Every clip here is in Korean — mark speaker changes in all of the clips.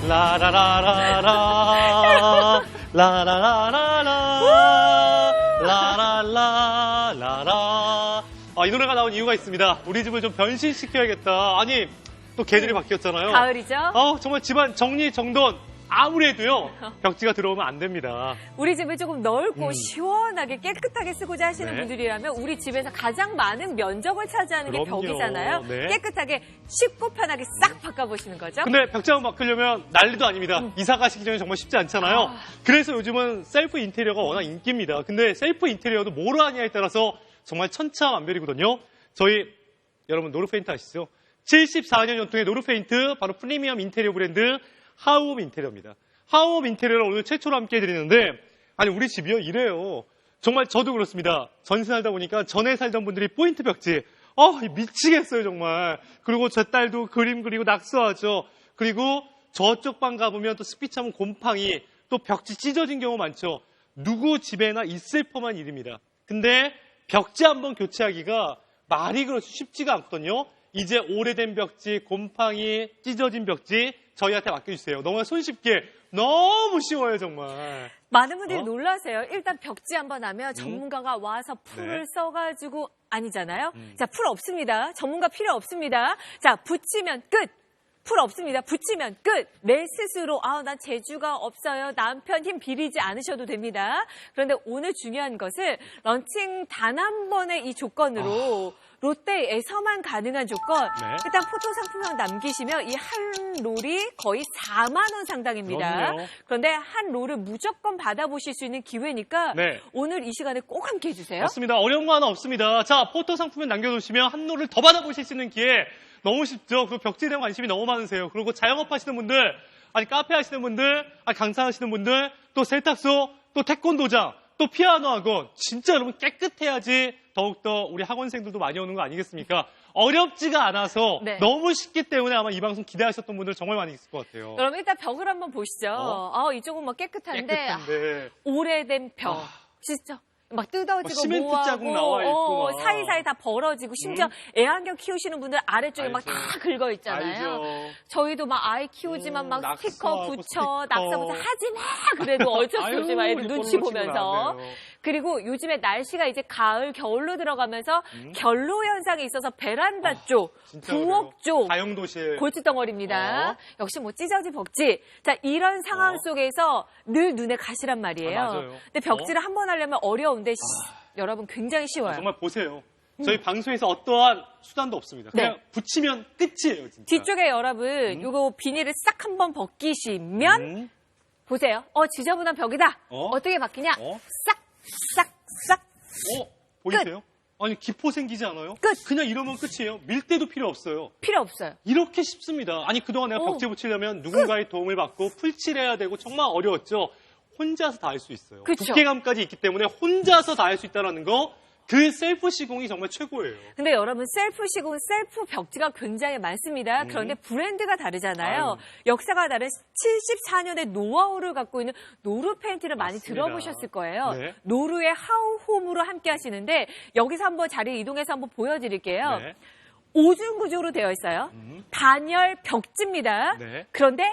Speaker 1: 라라라라라 라라라라라 라라라라라. 이 노래가 나온 이유가 있습니다. 우리 집을 좀 변신시켜야겠다. 아니 또 계절이 바뀌었잖아요.
Speaker 2: 가을이죠?
Speaker 1: 정말 집안 정리정돈 아무리 해도요 벽지가 들어오면 안 됩니다.
Speaker 2: 우리 집을 조금 넓고 시원하게 깨끗하게 쓰고자 하시는
Speaker 1: 네.
Speaker 2: 분들이라면 우리 집에서 가장 많은 면적을 차지하는 게
Speaker 1: 그럼요.
Speaker 2: 벽이잖아요.
Speaker 1: 네.
Speaker 2: 깨끗하게 쉽고 편하게 싹 바꿔보시는 거죠.
Speaker 1: 근데 벽장을 바꾸려면 난리도 아닙니다. 이사 가시기 전에 정말 쉽지 않잖아요. 그래서 요즘은 셀프 인테리어가 워낙 인기입니다. 근데 셀프 인테리어도 뭐로 하냐에 따라서 정말 천차만별이거든요. 저희 여러분 노르페인트 아시죠? 74년 전통의 노르페인트 바로 프리미엄 인테리어 브랜드 하우홈 인테리어입니다. 하우홈 인테리어를 오늘 최초로 함께 해드리는데 아니 우리 집이요 이래요. 정말 저도 그렇습니다. 전세 살다 보니까 전에 살던 분들이 포인트 벽지 미치겠어요 정말. 그리고 제 딸도 그림 그리고 낙서하죠. 그리고 저쪽 방 가보면 또 습기 참은 곰팡이 또 벽지 찢어진 경우 많죠. 누구 집에나 있을 법한 일입니다. 근데 벽지 한번 교체하기가 말이 그렇게 쉽지가 않거든요. 이제 오래된 벽지, 곰팡이, 찢어진 벽지 저희한테 맡겨주세요. 너무 손쉽게 너무 쉬워요 정말.
Speaker 2: 많은 분들이 놀라세요. 일단 벽지 한번 하면 전문가가 와서 풀을
Speaker 1: 네.
Speaker 2: 써가지고 아니잖아요. 자, 풀 없습니다. 전문가 필요 없습니다. 자, 붙이면 끝. 풀 없습니다. 붙이면 끝. 내 스스로 난 재주가 없어요. 남편 힘 비리지 않으셔도 됩니다. 그런데 오늘 중요한 것은 런칭 단 한 번의 이 조건으로 롯데에서만 가능한 조건.
Speaker 1: 네.
Speaker 2: 일단 포토 상품만 남기시면 이 한 롤이 거의 4만 원 상당입니다.
Speaker 1: 그럼요.
Speaker 2: 그런데 한 롤을 무조건 받아보실 수 있는 기회니까
Speaker 1: 네.
Speaker 2: 오늘 이 시간에 꼭 함께 해주세요.
Speaker 1: 맞습니다. 어려운 거 하나 없습니다. 자, 포토 상품에 남겨놓으시면 한 롤을 더 받아보실 수 있는 기회 너무 쉽죠. 그 벽지에 대한 관심이 너무 많으세요. 그리고 자영업 하시는 분들, 아니 카페 하시는 분들, 강사 하시는 분들, 또 세탁소, 또 태권도장, 또 피아노 학원. 진짜 여러분 깨끗해야지 더욱더 우리 학원생들도 많이 오는 거 아니겠습니까? 어렵지가 않아서
Speaker 2: 네.
Speaker 1: 너무 쉽기 때문에 아마 이 방송 기대하셨던 분들 정말 많이 있을 것 같아요.
Speaker 2: 그럼 일단 벽을 한번 보시죠. 이쪽은 뭐 깨끗한데
Speaker 1: 깨끗한데.
Speaker 2: 오래된 벽. 진짜. 막 뜯어지고
Speaker 1: 시멘트
Speaker 2: 뭐하고
Speaker 1: 자국 나와 있고 막.
Speaker 2: 사이사이 다 벌어지고 심지어 애완견 키우시는 분들 아래쪽에 막 다
Speaker 1: 알죠.
Speaker 2: 긁어 있잖아요.
Speaker 1: 알죠.
Speaker 2: 저희도 막 아이 키우지만 막 스티커
Speaker 1: 낙서하고
Speaker 2: 붙여
Speaker 1: 스티커.
Speaker 2: 낙서 붙여 하지 마. 그래도 어쩔 수 없이 막 애들
Speaker 1: 우리
Speaker 2: 눈치
Speaker 1: 볼로 치면
Speaker 2: 보면서.
Speaker 1: 안 돼요.
Speaker 2: 그리고 요즘에 날씨가 이제 가을 겨울로 들어가면서 결로 현상이 있어서 베란다 쪽,
Speaker 1: 진짜
Speaker 2: 부엌 쪽
Speaker 1: 다용도실.
Speaker 2: 골칫덩어리입니다. 역시 뭐 찢어진 벽지. 자, 이런 상황 속에서 늘 눈에 가시란 말이에요.
Speaker 1: 맞아요.
Speaker 2: 근데 벽지를 한 번 하려면 어려운데 여러분 굉장히 쉬워요.
Speaker 1: 정말 보세요. 저희 방송에서 어떠한 수단도 없습니다. 그냥 붙이면 끝이에요, 진짜.
Speaker 2: 뒤쪽에 여러분 요거 비닐을 싹 한 번 벗기시면 보세요. 지저분한 벽이다. 어떻게 바뀌냐? 싹.
Speaker 1: 보이세요? 아니, 기포 생기지 않아요?
Speaker 2: 끝.
Speaker 1: 그냥 이러면 끝이에요. 밀대도 필요 없어요.
Speaker 2: 필요 없어요.
Speaker 1: 이렇게 쉽습니다. 아니, 그동안 내가 벽지 붙이려면 누군가의 도움을 받고 풀칠해야 되고 정말 어려웠죠. 혼자서 다 할 수 있어요.
Speaker 2: 그쵸.
Speaker 1: 두께감까지 있기 때문에 혼자서 다 할 수 있다는 거, 그 셀프 시공이 정말 최고예요.
Speaker 2: 근데 여러분 셀프 시공, 셀프 벽지가 굉장히 많습니다. 그런데 브랜드가 다르잖아요. 역사가 다른 74년의 노하우를 갖고 있는 노루 페인트를 많이
Speaker 1: 맞습니다.
Speaker 2: 들어보셨을 거예요.
Speaker 1: 네.
Speaker 2: 노루의 하우홈으로 함께 하시는데 여기서 한번 자리 이동해서 한번 보여드릴게요.
Speaker 1: 네.
Speaker 2: 오중 구조로 되어 있어요. 단열 벽지입니다.
Speaker 1: 네.
Speaker 2: 그런데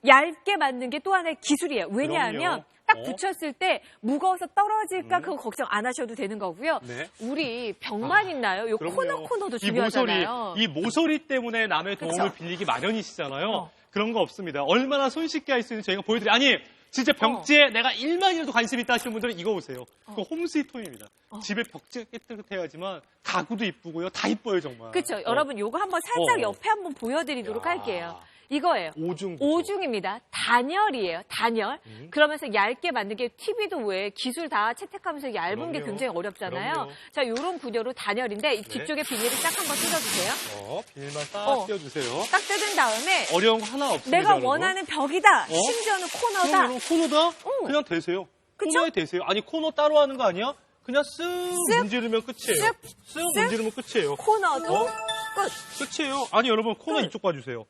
Speaker 2: 얇게 만든 게 또 하나의 기술이에요. 왜냐하면
Speaker 1: 그럼요.
Speaker 2: 딱 붙였을 때 무거워서 떨어질까 그거 걱정 안 하셔도 되는 거고요.
Speaker 1: 네.
Speaker 2: 우리 벽만 있나요? 요
Speaker 1: 그럼요.
Speaker 2: 코너도
Speaker 1: 이
Speaker 2: 중요하잖아요.
Speaker 1: 모서리 때문에 남의 도움을
Speaker 2: 그쵸?
Speaker 1: 빌리기 마련이시잖아요. 그런 거 없습니다. 얼마나 손쉽게 할 수 있는지 저희가 보여드려요. 아니, 진짜 벽지에 내가 1만이라도 관심 있다 하시는 분들은 이거 보세요. 그거 홈스위트홈입니다. 집에 벽지가 깨끗해야지만 가구도 이쁘고요. 다 이뻐요, 정말.
Speaker 2: 그렇죠. 여러분 요거 한번 살짝
Speaker 1: 어.
Speaker 2: 옆에 한번 보여드리도록
Speaker 1: 야.
Speaker 2: 할게요. 이거예요.
Speaker 1: 오중.
Speaker 2: 오중입니다. 단열이에요. 단열. 그러면서 얇게 만든 게 TV도 왜 기술 다 채택하면서 얇은 게
Speaker 1: 그럼요.
Speaker 2: 굉장히 어렵잖아요.
Speaker 1: 그럼요.
Speaker 2: 자, 요런 구조로 단열인데 이 뒤쪽에 비닐을 딱 한번 뜯어주세요.
Speaker 1: 비닐만 딱 띄워주세요.
Speaker 2: 딱 뜯은 다음에
Speaker 1: 어려운 거 하나 없습니다.
Speaker 2: 내가
Speaker 1: 여러분.
Speaker 2: 원하는 벽이다. 심지어는
Speaker 1: 그럼
Speaker 2: 코너다.
Speaker 1: 여러분 코너다? 그냥 되세요.
Speaker 2: 그쵸?
Speaker 1: 코너에 되세요. 아니, 코너 따로 하는 거 아니야? 그냥 쓱 문지르면 끝이에요. 쓱 문지르면 끝이에요.
Speaker 2: 코너도 끝.
Speaker 1: 끝이에요. 아니, 여러분 코너 이쪽 봐주세요.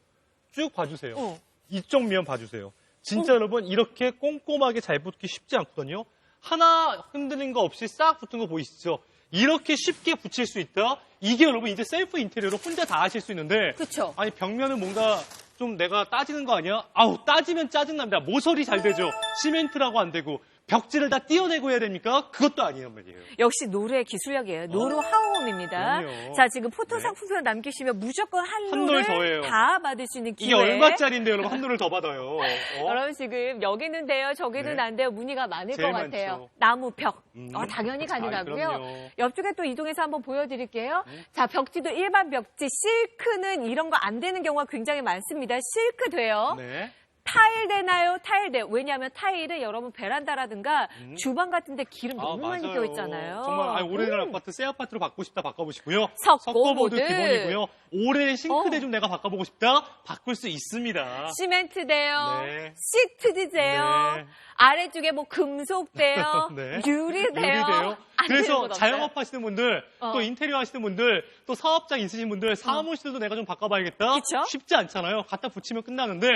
Speaker 1: 쭉 봐주세요.
Speaker 2: 어.
Speaker 1: 이쪽 면 봐주세요. 진짜 여러분 이렇게 꼼꼼하게 잘 붙기 쉽지 않거든요. 하나 흔드는 거 없이 싹 붙은 거 보이시죠? 이렇게 쉽게 붙일 수 있다? 이게 여러분 이제 셀프 인테리어로 혼자 다 하실 수 있는데
Speaker 2: 그쵸.
Speaker 1: 아니 벽면은 뭔가 좀 내가 따지는 거 아니야? 아우, 따지면 짜증납니다. 모서리 잘 되죠. 시멘트라고 안 되고. 벽지를 다 띄어내고 해야 됩니까? 그것도 아니란 말이에요.
Speaker 2: 역시 노루의 기술력이에요. 노루 하우홈입니다.
Speaker 1: 그럼요.
Speaker 2: 자, 지금 포토
Speaker 1: 네.
Speaker 2: 상품권 남기시면 무조건 한
Speaker 1: 한
Speaker 2: 롤을
Speaker 1: 롤 더해요.
Speaker 2: 다 받을 수 있는 기회.
Speaker 1: 이게 얼마짜리인데요, 여러분? 한 롤을 더 받아요.
Speaker 2: 여러분 지금 여기는 돼요, 저기는
Speaker 1: 네.
Speaker 2: 안 돼요. 문의가 많을
Speaker 1: 제일
Speaker 2: 것 같아요.
Speaker 1: 많죠.
Speaker 2: 나무 벽. 당연히
Speaker 1: 아,
Speaker 2: 가능하고요.
Speaker 1: 그럼요.
Speaker 2: 옆쪽에 또 이동해서 한번 보여드릴게요. 자, 벽지도 일반 벽지, 실크는 이런 거 안 되는 경우가 굉장히 많습니다. 실크 돼요.
Speaker 1: 네.
Speaker 2: 타일 되나요? 타일 돼요. 왜냐하면 타일은 여러분 베란다라든가 주방 같은 데 기름 너무 많이
Speaker 1: 맞아요.
Speaker 2: 껴있잖아요.
Speaker 1: 정말 오래된 아파트 새 아파트로 바꾸고 싶다 바꿔보시고요.
Speaker 2: 석고보드.
Speaker 1: 기본이고요. 오래된 싱크대 좀 내가 바꿔보고 싶다 바꿀 수 있습니다.
Speaker 2: 시멘트 돼요.
Speaker 1: 네.
Speaker 2: 시트드 돼요.
Speaker 1: 네.
Speaker 2: 아래쪽에 뭐 금속 돼요.
Speaker 1: 네.
Speaker 2: 유리 돼요.
Speaker 1: 유리돼요.
Speaker 2: 안 되는
Speaker 1: 그래서
Speaker 2: 건 없어요.
Speaker 1: 자영업 하시는 분들, 또 인테리어 하시는 분들, 또 사업장 있으신 분들, 사무실도 내가 좀 바꿔봐야겠다.
Speaker 2: 그쵸?
Speaker 1: 쉽지 않잖아요. 갖다 붙이면 끝나는데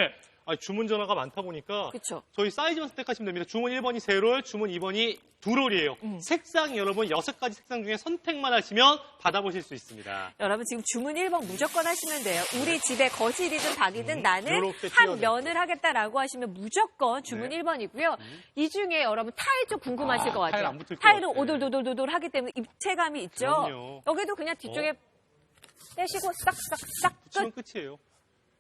Speaker 1: 주문 전화가 많다 보니까
Speaker 2: 그쵸.
Speaker 1: 저희 사이즈만 선택하시면 됩니다. 주문 1번이 3롤, 주문 2번이 2롤이에요. 색상이 여러분 6가지 색상 중에 선택만 하시면 받아보실 수 있습니다.
Speaker 2: 여러분 지금 주문 1번 무조건 하시면 돼요. 우리 집에 거실이든 방이든 나는
Speaker 1: 요렇게
Speaker 2: 한
Speaker 1: 띄워내고.
Speaker 2: 면을 하겠다라고 하시면 무조건 주문
Speaker 1: 네.
Speaker 2: 1번이고요. 이 중에 여러분 타일 좀 궁금하실 것 같아요.
Speaker 1: 타일 안 붙을 것
Speaker 2: 타일은
Speaker 1: 같아.
Speaker 2: 오돌도돌도돌 하기 때문에 입체감이 있죠.
Speaker 1: 그럼요.
Speaker 2: 여기도 그냥 뒤쪽에 떼시고 싹싹싹
Speaker 1: 붙이면
Speaker 2: 끝.
Speaker 1: 끝이에요.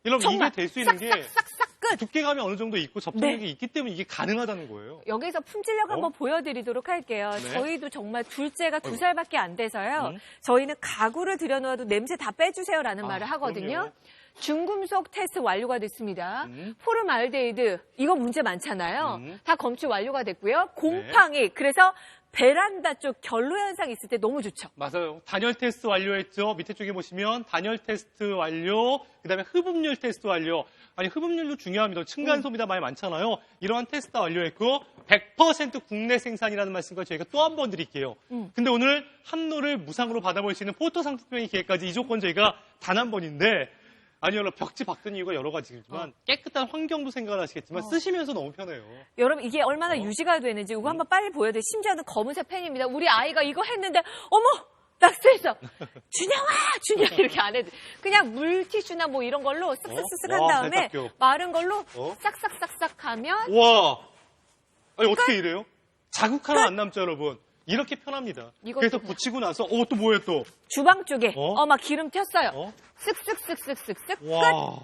Speaker 1: 여러분
Speaker 2: 정말
Speaker 1: 이게 될 수 있는 게
Speaker 2: 싹싹싹 끝.
Speaker 1: 두께감이 어느 정도 있고 접착력이
Speaker 2: 네.
Speaker 1: 있기 때문에 이게 가능하다는 거예요.
Speaker 2: 여기서 품질력 한번 보여드리도록 할게요.
Speaker 1: 네.
Speaker 2: 저희도 정말 둘째가 2살밖에 안 돼서요.
Speaker 1: 음.
Speaker 2: 저희는 가구를 들여놓아도 냄새 다 빼주세요라는 말을 하거든요.
Speaker 1: 그럼요.
Speaker 2: 중금속 테스트 완료가 됐습니다.
Speaker 1: 음.
Speaker 2: 포름알데히드 이거 문제 많잖아요. 다 검출 완료가 됐고요.
Speaker 1: 네.
Speaker 2: 곰팡이 그래서 베란다 쪽 결로 현상 있을 때 너무 좋죠.
Speaker 1: 맞아요. 단열 테스트 완료했죠. 밑에 쪽에 보시면 단열 테스트 완료, 그다음에 흡음률 테스트 완료. 아니 흡음률도 중요합니다. 층간 소비가 많이 많잖아요. 이러한 테스트 완료했고 100% 국내 생산이라는 말씀과 저희가 또 한 번 드릴게요. 근데 오늘 한 롤을 무상으로 받아볼 수 있는 포토 상품권의 기회까지 이 조건 저희가 단 한 번인데 아니요, 벽지 바꾼 이유가 여러 가지지만 깨끗한 환경도 생각을 하시겠지만 쓰시면서 너무 편해요.
Speaker 2: 여러분 이게 얼마나 유지가 되는지 이거 한번 빨리 보여드려요. 심지어는 검은색 펜입니다. 우리 아이가 이거 했는데 어머 낙서했어. 준영아 이렇게 안 해도 그냥 물티슈나 뭐 이런 걸로 쓱쓱쓱쓱 한
Speaker 1: 와,
Speaker 2: 다음에
Speaker 1: 세탁교.
Speaker 2: 마른 걸로
Speaker 1: 어?
Speaker 2: 싹싹싹싹 하면
Speaker 1: 와, 아니 어떻게 이래요? 자국 하나 안 남죠, 여러분. 이렇게 편합니다.
Speaker 2: 이것도
Speaker 1: 그래서
Speaker 2: 그냥-
Speaker 1: 붙이고 나서 또 뭐예요 또?
Speaker 2: 주방 쪽에
Speaker 1: 어?
Speaker 2: 막 기름 튀었어요.
Speaker 1: 어?
Speaker 2: 쓱쓱쓱쓱쓱쓱 끝.
Speaker 1: 와,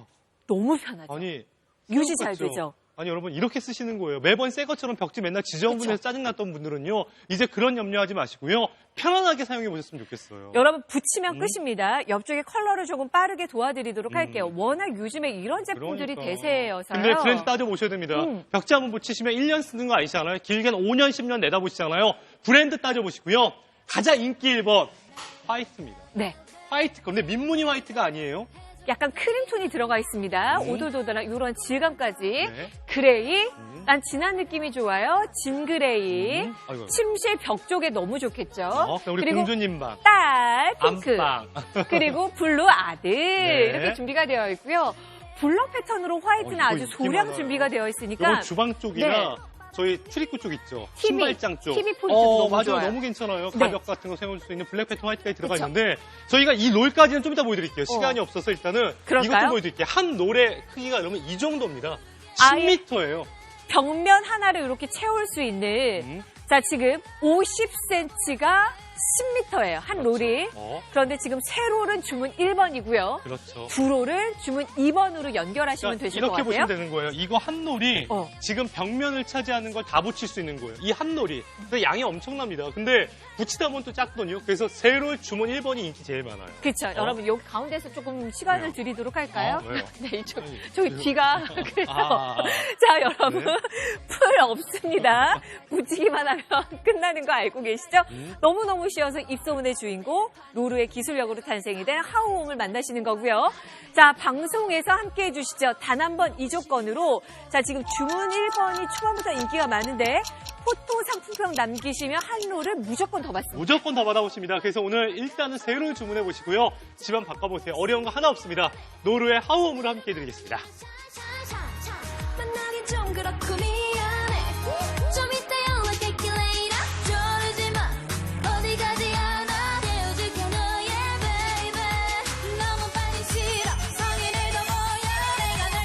Speaker 2: 너무 편하죠.
Speaker 1: 아니
Speaker 2: 유지 잘
Speaker 1: 그렇죠.
Speaker 2: 되죠.
Speaker 1: 아니 여러분 이렇게 쓰시는 거예요. 매번 새 것처럼 벽지 맨날 지저분해서 짜증났던 분들은요. 이제 그런 염려하지 마시고요. 편안하게 사용해 보셨으면 좋겠어요.
Speaker 2: 여러분 붙이면 끝입니다. 옆쪽에 컬러를 조금 빠르게 도와드리도록 할게요. 워낙 요즘에 이런 제품들이
Speaker 1: 그러니까.
Speaker 2: 대세여서요.
Speaker 1: 근데 브랜드 따져보셔야 됩니다. 벽지 한번 붙이시면 1년 쓰는 거 아니잖아요. 길게는 5년, 10년 내다보시잖아요. 브랜드 따져보시고요. 가장 인기 1번 화이트입니다.
Speaker 2: 네.
Speaker 1: 화이트. 근데 민무늬 화이트가 아니에요.
Speaker 2: 약간 크림톤이 들어가 있습니다. 오돌도돌한 이런 질감까지.
Speaker 1: 네.
Speaker 2: 그레이. 난 진한 느낌이 좋아요. 진그레이.
Speaker 1: 아이고.
Speaker 2: 침실 벽 쪽에 너무 좋겠죠.
Speaker 1: 우리
Speaker 2: 그리고
Speaker 1: 공주님 방.
Speaker 2: 딸 핑크.
Speaker 1: 안방.
Speaker 2: 그리고 블루 아들
Speaker 1: 네.
Speaker 2: 이렇게 준비가 되어 있고요. 블럭 패턴으로 화이트는
Speaker 1: 이거
Speaker 2: 아주
Speaker 1: 인기
Speaker 2: 소량
Speaker 1: 많아요.
Speaker 2: 준비가 되어 있으니까
Speaker 1: 이건 주방 쪽이나 저희 출입구 쪽 있죠.
Speaker 2: TV,
Speaker 1: 신발장 쪽.
Speaker 2: TV 포인트 너무
Speaker 1: 맞아요.
Speaker 2: 좋아요.
Speaker 1: 너무 괜찮아요.
Speaker 2: 네.
Speaker 1: 가격 같은 거 세울 수 있는 블랙 패턴 화이트까지 들어가
Speaker 2: 그쵸.
Speaker 1: 있는데 저희가 이 롤까지는 좀 이따 보여드릴게요. 시간이 없어서 일단은
Speaker 2: 그럴까요?
Speaker 1: 이것도 보여드릴게요. 한 롤의 크기가 여러분 이 정도입니다.
Speaker 2: 아예
Speaker 1: 10m예요.
Speaker 2: 벽면 하나를 이렇게 채울 수 있는 자 지금 50cm가 10m예요. 한 롤이. 그런데 지금 세 롤은 주문 1번이고요.
Speaker 1: 그렇죠.
Speaker 2: 두 롤을 주문 2번으로 연결하시면
Speaker 1: 그러니까
Speaker 2: 되실 것
Speaker 1: 이렇게
Speaker 2: 같아요.
Speaker 1: 보시면 되는 거예요. 이거 한 롤이 지금 벽면을 차지하는 걸 다 붙일 수 있는 거예요. 이 한 롤이. 근데 양이 엄청납니다. 근데 붙이다 보면 또 작거든요. 그래서 세 롤 주문 1번이 인기 제일 많아요.
Speaker 2: 그렇죠. 여러분 여기 가운데서 조금 시간을
Speaker 1: 왜요?
Speaker 2: 드리도록 할까요?
Speaker 1: 왜요?
Speaker 2: 네, 이쪽
Speaker 1: 아니,
Speaker 2: 저기
Speaker 1: 왜요?
Speaker 2: 뒤가 그래서
Speaker 1: 아.
Speaker 2: 자 여러분
Speaker 1: 네.
Speaker 2: 풀 없습니다. 붙이기만 하면 끝나는 거 알고 계시죠? 너무너무 쉬워서 입소문의 주인공 노루의 기술력으로 탄생이 된 하우홈을 만나시는 거고요. 자 방송에서 함께 해주시죠. 단 한 번 이 조건으로 자 지금 주문 1번이 초반부터 인기가 많은데 포토 상품평 남기시면 한 롤을 무조건 더 받습니다.
Speaker 1: 무조건 더 받아보십니다. 그래서 오늘 일단은 세 롤 주문해 보시고요. 집안 바꿔보세요. 어려운 거 하나 없습니다. 노루의 하우홈으로 함께 해드리겠습니다.
Speaker 3: 만나긴 좀 그렇고 미안해 좀 이따 연락할게 later 졸지 마 어디 가지 않아 깨워줄게 너의 baby 너무 빨리 싫어 성인을 더 보여 내가 날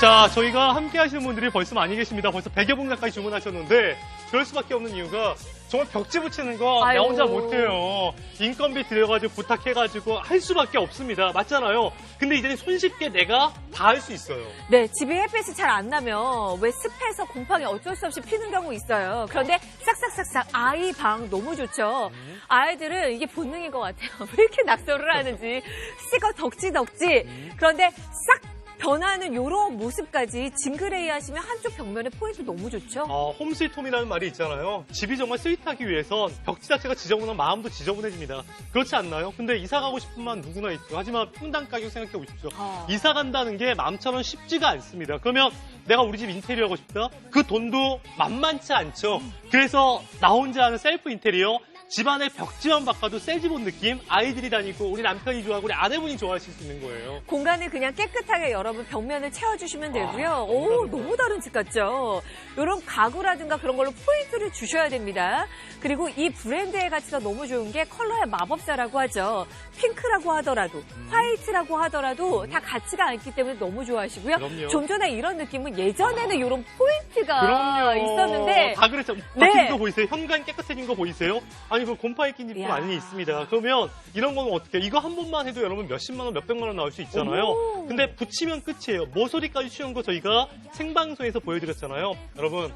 Speaker 1: 자, 저희가 함께 하시는 분들이 벌써 많이 계십니다. 벌써 100여 분 가까이 주문하셨는데 그럴 수밖에 없는 이유가 정말 벽지 붙이는 거 나
Speaker 2: 아유.
Speaker 1: 혼자 못해요. 인건비 들여가지고 부탁해가지고 할 수밖에 없습니다. 맞잖아요. 근데 이제는 손쉽게 내가 다 할 수 있어요.
Speaker 2: 네, 집에 햇빛이 잘 안 나면 왜 습해서 곰팡이 어쩔 수 없이 피는 경우 있어요. 그런데 싹싹싹싹 아이 방 너무 좋죠. 아이들은 이게 본능인 것 같아요. 왜 이렇게 낙서를 하는지 스티커 덕지덕지. 그런데 싹 변하는 이런 모습까지 징그레이 하시면 한쪽 벽면의 포인트 너무 좋죠.
Speaker 1: 홈스위트홈이라는 말이 있잖아요. 집이 정말 스윗하기 위해선 벽지 자체가 지저분한 마음도 지저분해집니다. 그렇지 않나요? 근데 이사 가고 싶은 마음 누구나 있죠. 하지만 평당 가격 생각해 보십시오. 이사 간다는 게 마음처럼 쉽지가 않습니다. 그러면 내가 우리 집 인테리어 하고 싶다? 그 돈도 만만치 않죠. 그래서 나 혼자 하는 셀프 인테리어, 집안의 벽지만 바꿔도 새 집 온 느낌, 아이들이 다니고 우리 남편이 좋아하고 우리 아내분이 좋아하실 수 있는 거예요.
Speaker 2: 공간을 그냥 깨끗하게 여러분 벽면을 채워주시면 되고요. 오, 너무 다른 집 같죠? 이런 가구라든가 그런 걸로 포인트를 주셔야 됩니다. 그리고 이 브랜드의 가치가 너무 좋은 게 컬러의 마법사라고 하죠. 핑크라고 하더라도 화이트라고 하더라도 다 가치가 있기 때문에 너무 좋아하시고요.
Speaker 1: 그럼요.
Speaker 2: 좀 전에 이런 느낌은 예전에는 이런 포인트가
Speaker 1: 그럼요.
Speaker 2: 있었는데
Speaker 1: 다 그랬죠.
Speaker 2: 네.
Speaker 1: 바뀐 거 보이세요? 현관 깨끗해진 거 보이세요? 아니, 그 곰팡이 낀 집도
Speaker 2: 이야.
Speaker 1: 많이 있습니다. 그러면 이런 거는 어떻게 해요? 이거 한 번만 해도 여러분 몇십만 원, 몇백만 원 나올 수 있잖아요.
Speaker 2: 오.
Speaker 1: 근데 붙이면 끝이에요. 모서리까지 쉬운 거 저희가 생방송에서 보여드렸잖아요. 여러분,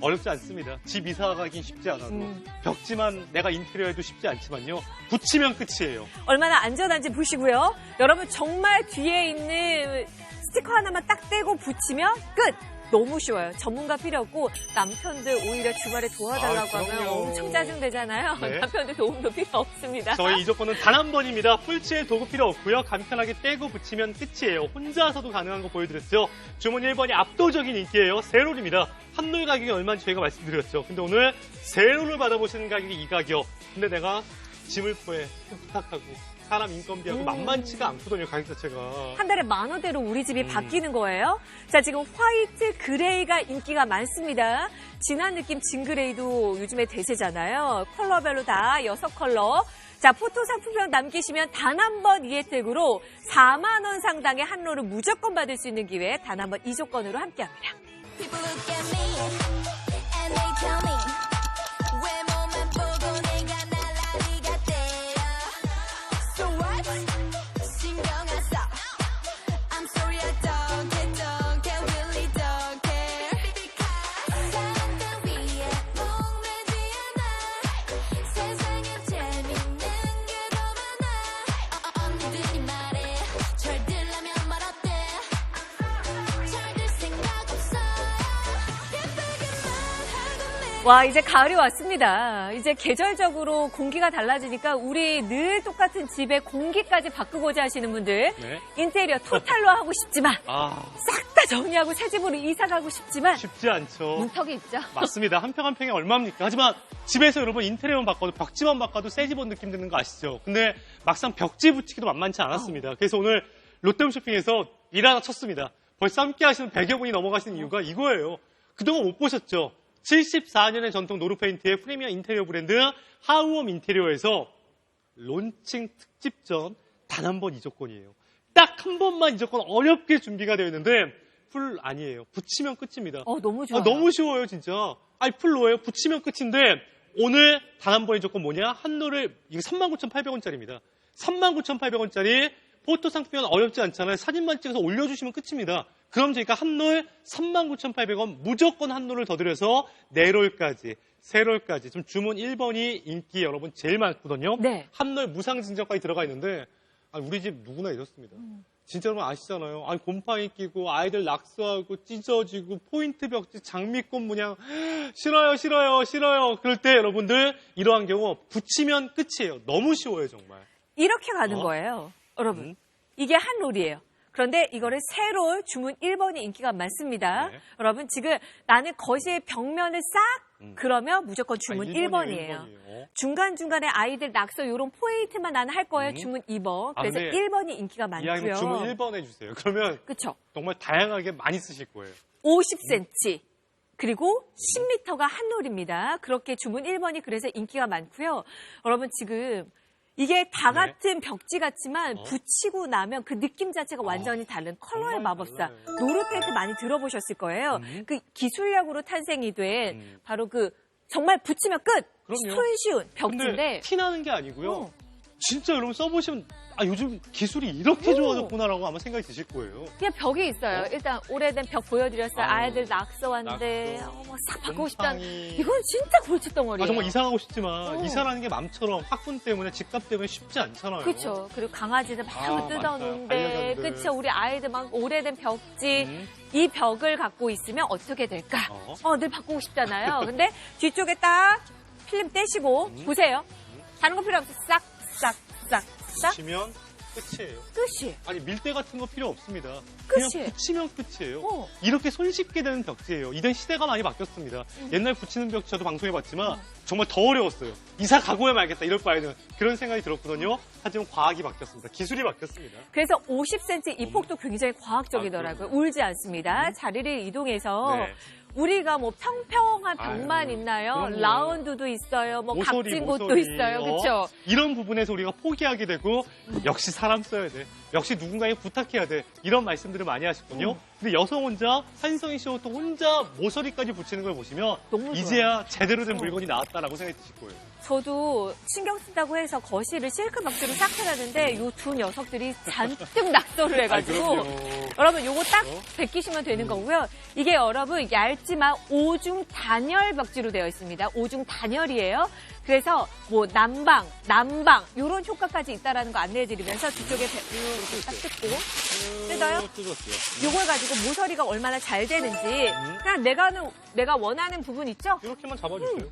Speaker 1: 어렵지 않습니다. 집 이사 가긴 쉽지 않아도. 벽지만 내가 인테리어 해도 쉽지 않지만요. 붙이면 끝이에요.
Speaker 2: 얼마나 안전한지 보시고요. 여러분 정말 뒤에 있는 스티커 하나만 딱 떼고 붙이면 끝! 너무 쉬워요. 전문가 필요 없고 남편들 오히려 주말에 도와달라고
Speaker 1: 아,
Speaker 2: 하면
Speaker 1: 그럼요.
Speaker 2: 엄청 짜증되잖아요.
Speaker 1: 네.
Speaker 2: 남편들 도움도 필요 없습니다.
Speaker 1: 저희 이 조건은 단 한 번입니다. 풀칠 도구 필요 없고요. 간편하게 떼고 붙이면 끝이에요. 혼자서도 가능한 거 보여드렸죠. 주문 1번이 압도적인 인기예요. 세롤입니다. 한 롤 가격이 얼마인지 저희가 말씀드렸죠. 근데 오늘 세롤을 받아보시는 가격이 이 가격. 근데 내가 짐을 포해 부탁하고 사람 인건비하고 만만치가 않거든요. 가격 자체가.
Speaker 2: 한 달에 10,000원대로 우리 집이 바뀌는 거예요. 자, 지금 화이트, 그레이가 인기가 많습니다. 진한 느낌 진그레이도 요즘에 대세잖아요. 컬러별로 다 6컬러. 자, 포토 상품권 남기시면 단 한 번 이 혜택으로 4만 원 상당의 한 롤을 무조건 받을 수 있는 기회 단 한 번 이 조건으로 함께합니다.
Speaker 3: People look at me and they tell me 외모만 보고 내가 날라리 같대요. So what? 신경 안 써. I'm sorry I don't care, really don't care. Because 사람 따위에 목매지 않아. 세상엔 재밌는 게 더 많아. 언니들이 말해 잘 들라면 말 어때? 잘 들 생각 없어.
Speaker 2: 와, 이제 가을이 왔습니다. 이제 계절적으로 공기가 달라지니까 우리 늘 똑같은 집의 공기까지 바꾸고자 하시는 분들
Speaker 1: 네.
Speaker 2: 인테리어 토탈로 하고 싶지만
Speaker 1: 아,
Speaker 2: 싹 다 정리하고 새 집으로 이사 가고 싶지만
Speaker 1: 쉽지 않죠.
Speaker 2: 문턱이 있죠.
Speaker 1: 맞습니다. 한 평 한 평이 얼마입니까? 하지만 집에서 여러분 인테리어만 바꿔도 벽지만 바꿔도 새 집 온 느낌 드는 거 아시죠? 근데 막상 벽지 붙이기도 만만치 않았습니다. 그래서 오늘 롯데홈 쇼핑에서 일 하나 쳤습니다. 벌써 함께 하시는 100여 분이 넘어가시는 이유가 이거예요. 그동안 못 보셨죠? 74년의 전통 노르페인트의 프리미엄 인테리어 브랜드 하우홈 인테리어에서 론칭 특집전 단 한 번 이 조건이에요. 딱 한 번만 이 조건 어렵게 준비가 되어 있는데 풀 아니에요. 붙이면 끝입니다.
Speaker 2: 너무 좋아요.
Speaker 1: 너무 쉬워요, 진짜. 아니, 풀로예요. 붙이면 끝인데 오늘 단 한 번의 조건 뭐냐? 한 롤을 이게 39,800원짜리입니다. 39,800원짜리 포토 상품은 어렵지 않잖아요. 사진만 찍어서 올려주시면 끝입니다. 그럼 저희가 한 롤 39,800원 무조건 한 롤을 더 드려서 4롤까지, 3롤까지 좀 주문 1번이 인기 여러분 제일 많거든요.
Speaker 2: 네.
Speaker 1: 한 롤 무상증정까지 들어가 있는데 아니, 우리 집 누구나 이렇습니다. 진짜 여러분 아시잖아요. 아니, 곰팡이 끼고 아이들 낙서하고 찢어지고 포인트 벽지 장미꽃 문양 싫어요, 싫어요, 싫어요. 그럴 때 여러분들 이러한 경우 붙이면 끝이에요. 너무 쉬워요, 정말.
Speaker 2: 이렇게 가는 거예요. 여러분, 이게 한 롤이에요. 그런데 이거를 세 롤 주문 1번이 인기가 많습니다.
Speaker 1: 네.
Speaker 2: 여러분 지금 나는 거실 벽면을 싹 그러면 무조건 주문 1번이에요. 중간중간에 아이들 낙서 이런 포인트만 나는 할 거예요. 주문 2번. 그래서
Speaker 1: 근데
Speaker 2: 1번이 인기가
Speaker 1: 이 아이는
Speaker 2: 많고요.
Speaker 1: 주문 1번 해주세요. 그러면
Speaker 2: 그렇죠.
Speaker 1: 정말 다양하게 많이 쓰실 거예요.
Speaker 2: 50cm. 그리고 10m가 한 롤입니다. 그렇게 주문 1번이 그래서 인기가 많고요. 여러분 지금 이게 다
Speaker 1: 네.
Speaker 2: 같은 벽지 같지만 붙이고 나면 그 느낌 자체가 완전히 다른 컬러의
Speaker 1: 정말
Speaker 2: 마법사.
Speaker 1: 달라요.
Speaker 2: 노르페인트 많이 들어보셨을 거예요. 그 기술력으로 탄생이 된 바로 그 정말 붙이면 끝!
Speaker 1: 그럼요.
Speaker 2: 손쉬운
Speaker 1: 근데
Speaker 2: 벽지인데
Speaker 1: 티나는 게 아니고요.
Speaker 2: 어.
Speaker 1: 진짜 여러분 써보시면 요즘 기술이 이렇게 좋아졌구나라고 아마 생각이 드실 거예요.
Speaker 2: 그냥 벽이 있어요. 일단 오래된 벽 보여드렸어요.
Speaker 1: 아유,
Speaker 2: 아이들 낙서 왔는데
Speaker 1: 낙서,
Speaker 2: 막 바꾸고 싶다는.
Speaker 1: 곰팡이.
Speaker 2: 이건 진짜 골칫덩어리예요.
Speaker 1: 정말 이사가고 싶지만
Speaker 2: 어.
Speaker 1: 이사라는 게 맘처럼 학군 때문에 집값 때문에 쉽지 않잖아요.
Speaker 2: 그렇죠. 그리고 강아지들 막
Speaker 1: 맞다.
Speaker 2: 뜯어놓는데,
Speaker 1: 반려견들.
Speaker 2: 그렇죠. 우리 아이들 막 오래된 벽지,
Speaker 1: 음.
Speaker 2: 이 벽을 갖고 있으면 어떻게 될까?
Speaker 1: 어.
Speaker 2: 늘 바꾸고 싶잖아요. 근데 뒤쪽에 딱 필름 떼시고 보세요. 다른 거 필요 없어. 싹, 싹, 싹, 싹.
Speaker 1: 붙이면 끝이에요.
Speaker 2: 끝이.
Speaker 1: 아니 밀대 같은 거 필요 없습니다.
Speaker 2: 끝이.
Speaker 1: 그냥 붙이면 끝이에요.
Speaker 2: 어.
Speaker 1: 이렇게 손쉽게 되는 벽지예요. 이젠 시대가 많이 바뀌었습니다. 옛날 붙이는 벽지 저도 방송해봤지만 정말 더 어려웠어요. 이사 가고야 말겠다 이럴 바에는 그런 생각이 들었거든요. 하지만 과학이 바뀌었습니다. 기술이 바뀌었습니다.
Speaker 2: 그래서 50cm 이 폭도 굉장히 과학적이더라고요. 울지 않습니다. 자리를 이동해서
Speaker 1: 네.
Speaker 2: 우리가 뭐 평평한 벽만
Speaker 1: 아유,
Speaker 2: 있나요?
Speaker 1: 그럼요.
Speaker 2: 라운드도 있어요. 뭐
Speaker 1: 모서리,
Speaker 2: 각진 곳도
Speaker 1: 모서리.
Speaker 2: 있어요. 그렇죠?
Speaker 1: 이런 부분에서 우리가 포기하게 되고 역시 사람 써야 돼. 역시 누군가에 부탁해야 돼. 이런 말씀들을 많이 하셨군요. 근데 여성 혼자 한성희 씨도 또 혼자 모서리까지 붙이는 걸 보시면
Speaker 2: 너무 좋아요.
Speaker 1: 이제야 제대로 된 물건이 나왔다라고 생각이 드실 거예요.
Speaker 2: 저도 신경 쓴다고 해서 거실을 실크 벽지로 싹 해놨는데 이 두 녀석들이 잔뜩 낙서를 해가지고
Speaker 1: 그럼요.
Speaker 2: 여러분 요거 딱 베끼시면 되는 거고요. 이게 여러분 얇지만 오중 단열 벽지로 되어 있습니다. 오중 단열이에요. 그래서 뭐 난방 이런 효과까지 있다라는 거 안내해드리면서 뒤쪽에 이렇게 딱 뜯고 뜯어요.
Speaker 1: 뜯었어요.
Speaker 2: 요걸 가지고 모서리가 얼마나 잘 되는지 그냥 내가 원하는 부분 있죠?
Speaker 1: 이렇게만 잡아주세요.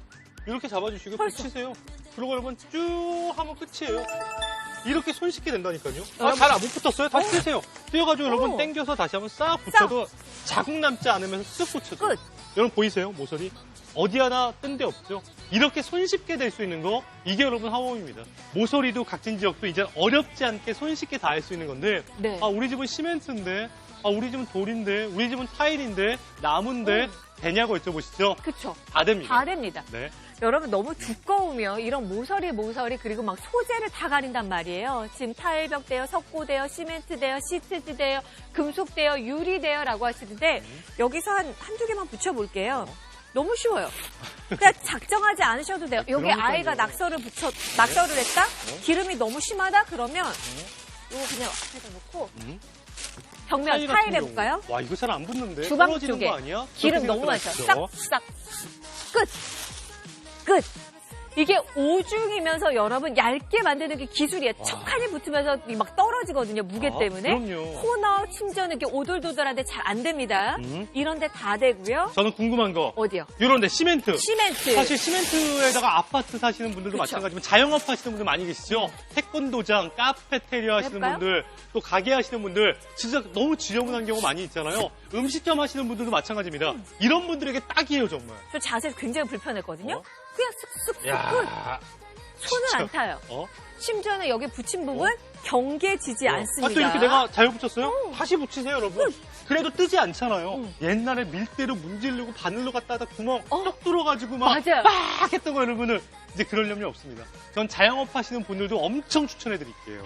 Speaker 1: 이렇게 잡아주시고
Speaker 2: 벌써.
Speaker 1: 붙이세요. 그리고 여러분 쭉 하면 끝이에요. 이렇게 손쉽게 된다니까요.
Speaker 2: 여러분.
Speaker 1: 잘 안 붙었어요? 다시 떼세요. 떼어가지고 여러분
Speaker 2: 어.
Speaker 1: 당겨서 다시 한번 싹 붙여도 자국 남지 않으면서 쓱 붙여도
Speaker 2: 끝.
Speaker 1: 여러분 보이세요? 모서리? 어디 하나 뜬 데 없죠? 이렇게 손쉽게 될 수 있는 거 이게 여러분 하워입니다. 모서리도 각진 지역도 이제 어렵지 않게 손쉽게 다 할 수 있는 건데
Speaker 2: 네.
Speaker 1: 우리 집은 시멘트인데 우리 집은 돌인데 우리 집은 타일인데 나무인데 되냐고 여쭤보시죠?
Speaker 2: 그쵸.
Speaker 1: 다 됩니다.
Speaker 2: 다 됩니다.
Speaker 1: 네.
Speaker 2: 여러분 너무 두꺼우면 이런 모서리 그리고 막 소재를 다 가린단 말이에요. 지금 타일벽 돼요, 석고 돼요, 시멘트 돼요, 시트지 돼요, 금속 돼요, 유리 돼요라고 하시는데 여기서 한두 개만 붙여볼게요. 너무 쉬워요. 그냥 작정하지 않으셔도 돼요. 여기
Speaker 1: 그러니까요.
Speaker 2: 아이가 낙서를 했다? 기름이 너무 심하다? 그러면 이거 그냥 앞에다 놓고 벽면
Speaker 1: 타일 같은
Speaker 2: 타일
Speaker 1: 경우.
Speaker 2: 해볼까요?
Speaker 1: 와 이거 잘 안 붙는데
Speaker 2: 주방
Speaker 1: 떨어지는
Speaker 2: 쪽에
Speaker 1: 거 아니야?
Speaker 2: 기름
Speaker 1: 그렇게
Speaker 2: 너무 많죠.
Speaker 1: 생각들 하시죠?
Speaker 2: 싹 끝. 이게 오중이면서 여러분 얇게 만드는 게 기술이에요. 척하니 붙으면서 막 떨어지거든요. 무게 때문에.
Speaker 1: 그럼요.
Speaker 2: 코너 심지어는 이렇게 오돌도돌한데 잘 안 됩니다. 이런데 다 되고요.
Speaker 1: 저는 궁금한 거
Speaker 2: 어디요?
Speaker 1: 이런데 시멘트.
Speaker 2: 시멘트.
Speaker 1: 사실 시멘트에다가 아파트 사시는 분들도
Speaker 2: 그쵸.
Speaker 1: 마찬가지지만 자영업 하시는 분들 많이 계시죠? 태권도장, 카페테리아 하시는
Speaker 2: 해볼까요?
Speaker 1: 분들, 또 가게 하시는 분들 진짜 너무 지저분한 경우 많이 있잖아요. 음식점 하시는 분들도 마찬가지입니다. 이런 분들에게 딱이에요 정말.
Speaker 2: 저 자세 굉장히 불편했거든요. 그냥 쓱쓱쓱 끝.
Speaker 1: 야,
Speaker 2: 손은
Speaker 1: 진짜.
Speaker 2: 안 타요.
Speaker 1: 어?
Speaker 2: 심지어는 여기 붙인 부분 경계지지 않습니다.
Speaker 1: 또 이렇게 내가 잘 붙였어요? 다시 붙이세요, 여러분. 그래도 뜨지 않잖아요. 옛날에 밀대로 문지르고 바늘로 갖다 구멍 뚝 뚫어가지고
Speaker 2: 맞아요.
Speaker 1: 막 했던 거 여러분은 이제 그럴 염려 없습니다. 전 자영업 하시는 분들도 엄청 추천해드릴게요.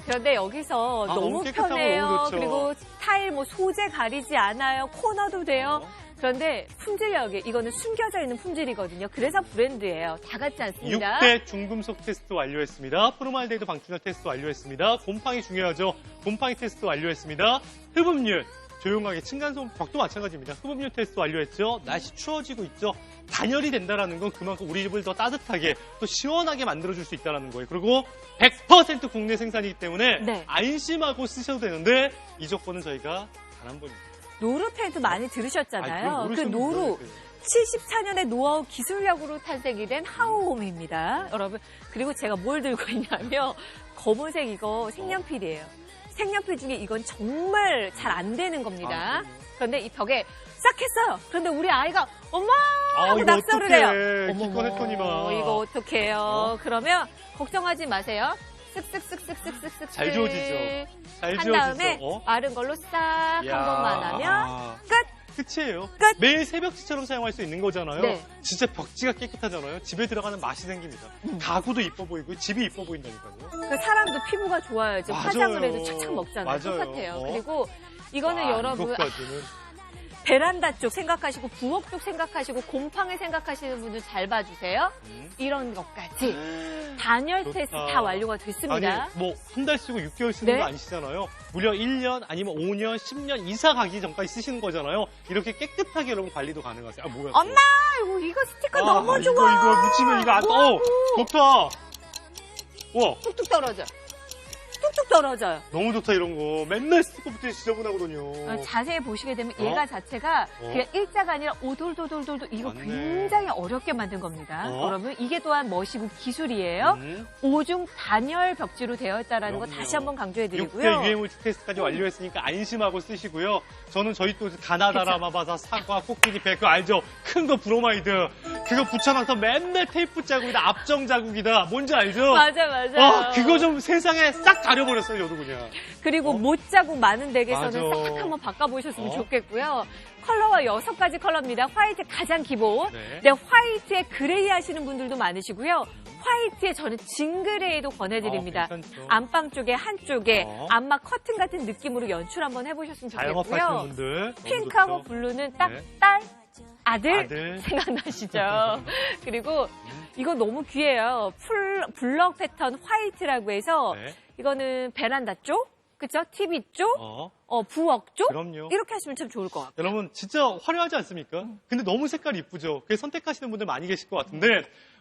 Speaker 2: 그런데 여기서
Speaker 1: 아,
Speaker 2: 너무
Speaker 1: 너무 깨끗하고
Speaker 2: 편해요.
Speaker 1: 너무 좋죠.
Speaker 2: 그리고 타일 뭐 소재 가리지 않아요. 코너도 돼요. 그런데 품질력이 이거는 숨겨져 있는 품질이거든요. 그래서 브랜드예요. 다 같지 않습니다.
Speaker 1: 6대 중금속 테스트 완료했습니다. 포르말데이드 방충전 테스트 완료했습니다. 곰팡이 중요하죠. 곰팡이 테스트 완료했습니다. 흡음률 조용하게 층간소음 벽도 마찬가지입니다. 흡음률 테스트 완료했죠. 날씨 추워지고 있죠. 단열이 된다는 건 그만큼 우리 집을 더 따뜻하게 또 시원하게 만들어줄 수 있다는 거예요. 그리고 100% 국내 생산이기 때문에
Speaker 2: 네.
Speaker 1: 안심하고 쓰셔도 되는데 이 조건은 저희가 단 한 번입니다.
Speaker 2: 노루 페인트 많이 들으셨잖아요. 그 노루 74년의 노하우 기술력으로 탄생이 된 하우홈입니다. 여러분 그리고 제가 뭘 들고 있냐면 검은색 이거 색연필이에요. 색연필 중에 이건 정말 잘 안 되는 겁니다. 그런데 이 벽에 싹 했어요. 그런데 우리 아이가 엄마 하고
Speaker 1: 이거
Speaker 2: 낙서를
Speaker 1: 어떡해.
Speaker 2: 해요.
Speaker 1: 기껏 했더니만.
Speaker 2: 이거 어떡해요. 그러면 걱정하지 마세요. 쓱쓱쓱쓱쓱쓱쓱
Speaker 1: 잘 지워지죠. 잘
Speaker 2: 한
Speaker 1: 지워지죠.
Speaker 2: 다음에 마른 걸로 싹 한 번만 하면 끝!
Speaker 1: 끝이에요.
Speaker 2: 끝.
Speaker 1: 매일 새벽지처럼 사용할 수 있는 거잖아요.
Speaker 2: 네.
Speaker 1: 진짜 벽지가 깨끗하잖아요. 집에 들어가는 맛이 생깁니다. 가구도 이뻐 보이고 집이 이뻐 보인다니까요.
Speaker 2: 그 사람도 피부가 좋아야지
Speaker 1: 맞아요.
Speaker 2: 화장을 해도 착착 먹잖아요.
Speaker 1: 맞아요.
Speaker 2: 똑같아요. 그리고 이거는 여러분
Speaker 1: 이것까지는
Speaker 2: 베란다 쪽 생각하시고 부엌 쪽 생각하시고 곰팡이 생각하시는 분들 잘 봐주세요. 이런 것까지 단열
Speaker 1: 좋다.
Speaker 2: 테스트 다 완료가 됐습니다.
Speaker 1: 아니 뭐 한 달 쓰고 6개월 쓰는
Speaker 2: 네.
Speaker 1: 거 아니시잖아요. 무려 1년 아니면 5년, 10년 이사 가기 전까지 쓰시는 거잖아요. 이렇게 깨끗하게 여러분 관리도 가능하세요. 아 뭐야?
Speaker 2: 엄마 이거 스티커 너무 좋아.
Speaker 1: 이거 묻히면 이거 안 좋다. 와
Speaker 2: 뚝뚝 떨어져. 뚝뚝 떨어져요.
Speaker 1: 너무 좋다 이런 거. 맨날 스티커부터 지저분하거든요.
Speaker 2: 자세히 보시게 되면 얘가 자체가 그냥 일자가 아니라 오돌도돌돌도 이거
Speaker 1: 맞네.
Speaker 2: 굉장히 어렵게 만든 겁니다.
Speaker 1: 어?
Speaker 2: 여러분 이게 또한 멋이고 기술이에요. 오중 단열 벽지로 되어 있다는 거
Speaker 1: 그럼요.
Speaker 2: 다시 한번 강조해
Speaker 1: 6대
Speaker 2: 드리고요.
Speaker 1: 유해 물질 테스트까지 완료했으니까 안심하고 쓰시고요. 저는 저희 또 가나다라 마바사 사과 코끼리 배 그거 알죠? 큰 거 브로마이드 그거 붙여놔서 맨날 테이프 자국이다 압정 자국이다 뭔지 알죠?
Speaker 2: 맞아.
Speaker 1: 그거 좀 세상에 싹 가려버렸어요 저도 그냥.
Speaker 2: 그리고 못자국 많은 댁에서는
Speaker 1: 맞아.
Speaker 2: 싹 한번 바꿔보셨으면
Speaker 1: 어?
Speaker 2: 좋겠고요. 컬러와 6가지 컬러입니다. 화이트 가장 기본.
Speaker 1: 네.
Speaker 2: 화이트에 그레이 하시는 분들도 많으시고요. 화이트에 저는 진그레이도 권해드립니다.
Speaker 1: 괜찮죠.
Speaker 2: 안방 쪽에 한쪽에
Speaker 1: 어.
Speaker 2: 안마 커튼 같은 느낌으로 연출 한번 해보셨으면
Speaker 1: 자영업하시는
Speaker 2: 좋겠고요.
Speaker 1: 분들 너무
Speaker 2: 핑크하고
Speaker 1: 좋죠.
Speaker 2: 블루는 딱
Speaker 1: 네.
Speaker 2: 딸, 아들
Speaker 1: 아들.
Speaker 2: 생각나시죠? 그리고 이거 너무 귀해요. 블럭 패턴 화이트라고 해서
Speaker 1: 네.
Speaker 2: 이거는 베란다 쪽, 그쵸? TV 쪽, 부엌 쪽
Speaker 1: 그럼요.
Speaker 2: 이렇게 하시면 참 좋을 것 같아요.
Speaker 1: 여러분 진짜 화려하지 않습니까? 근데 너무 색깔이 이쁘죠. 그래서 선택하시는 분들 많이 계실 것 같은데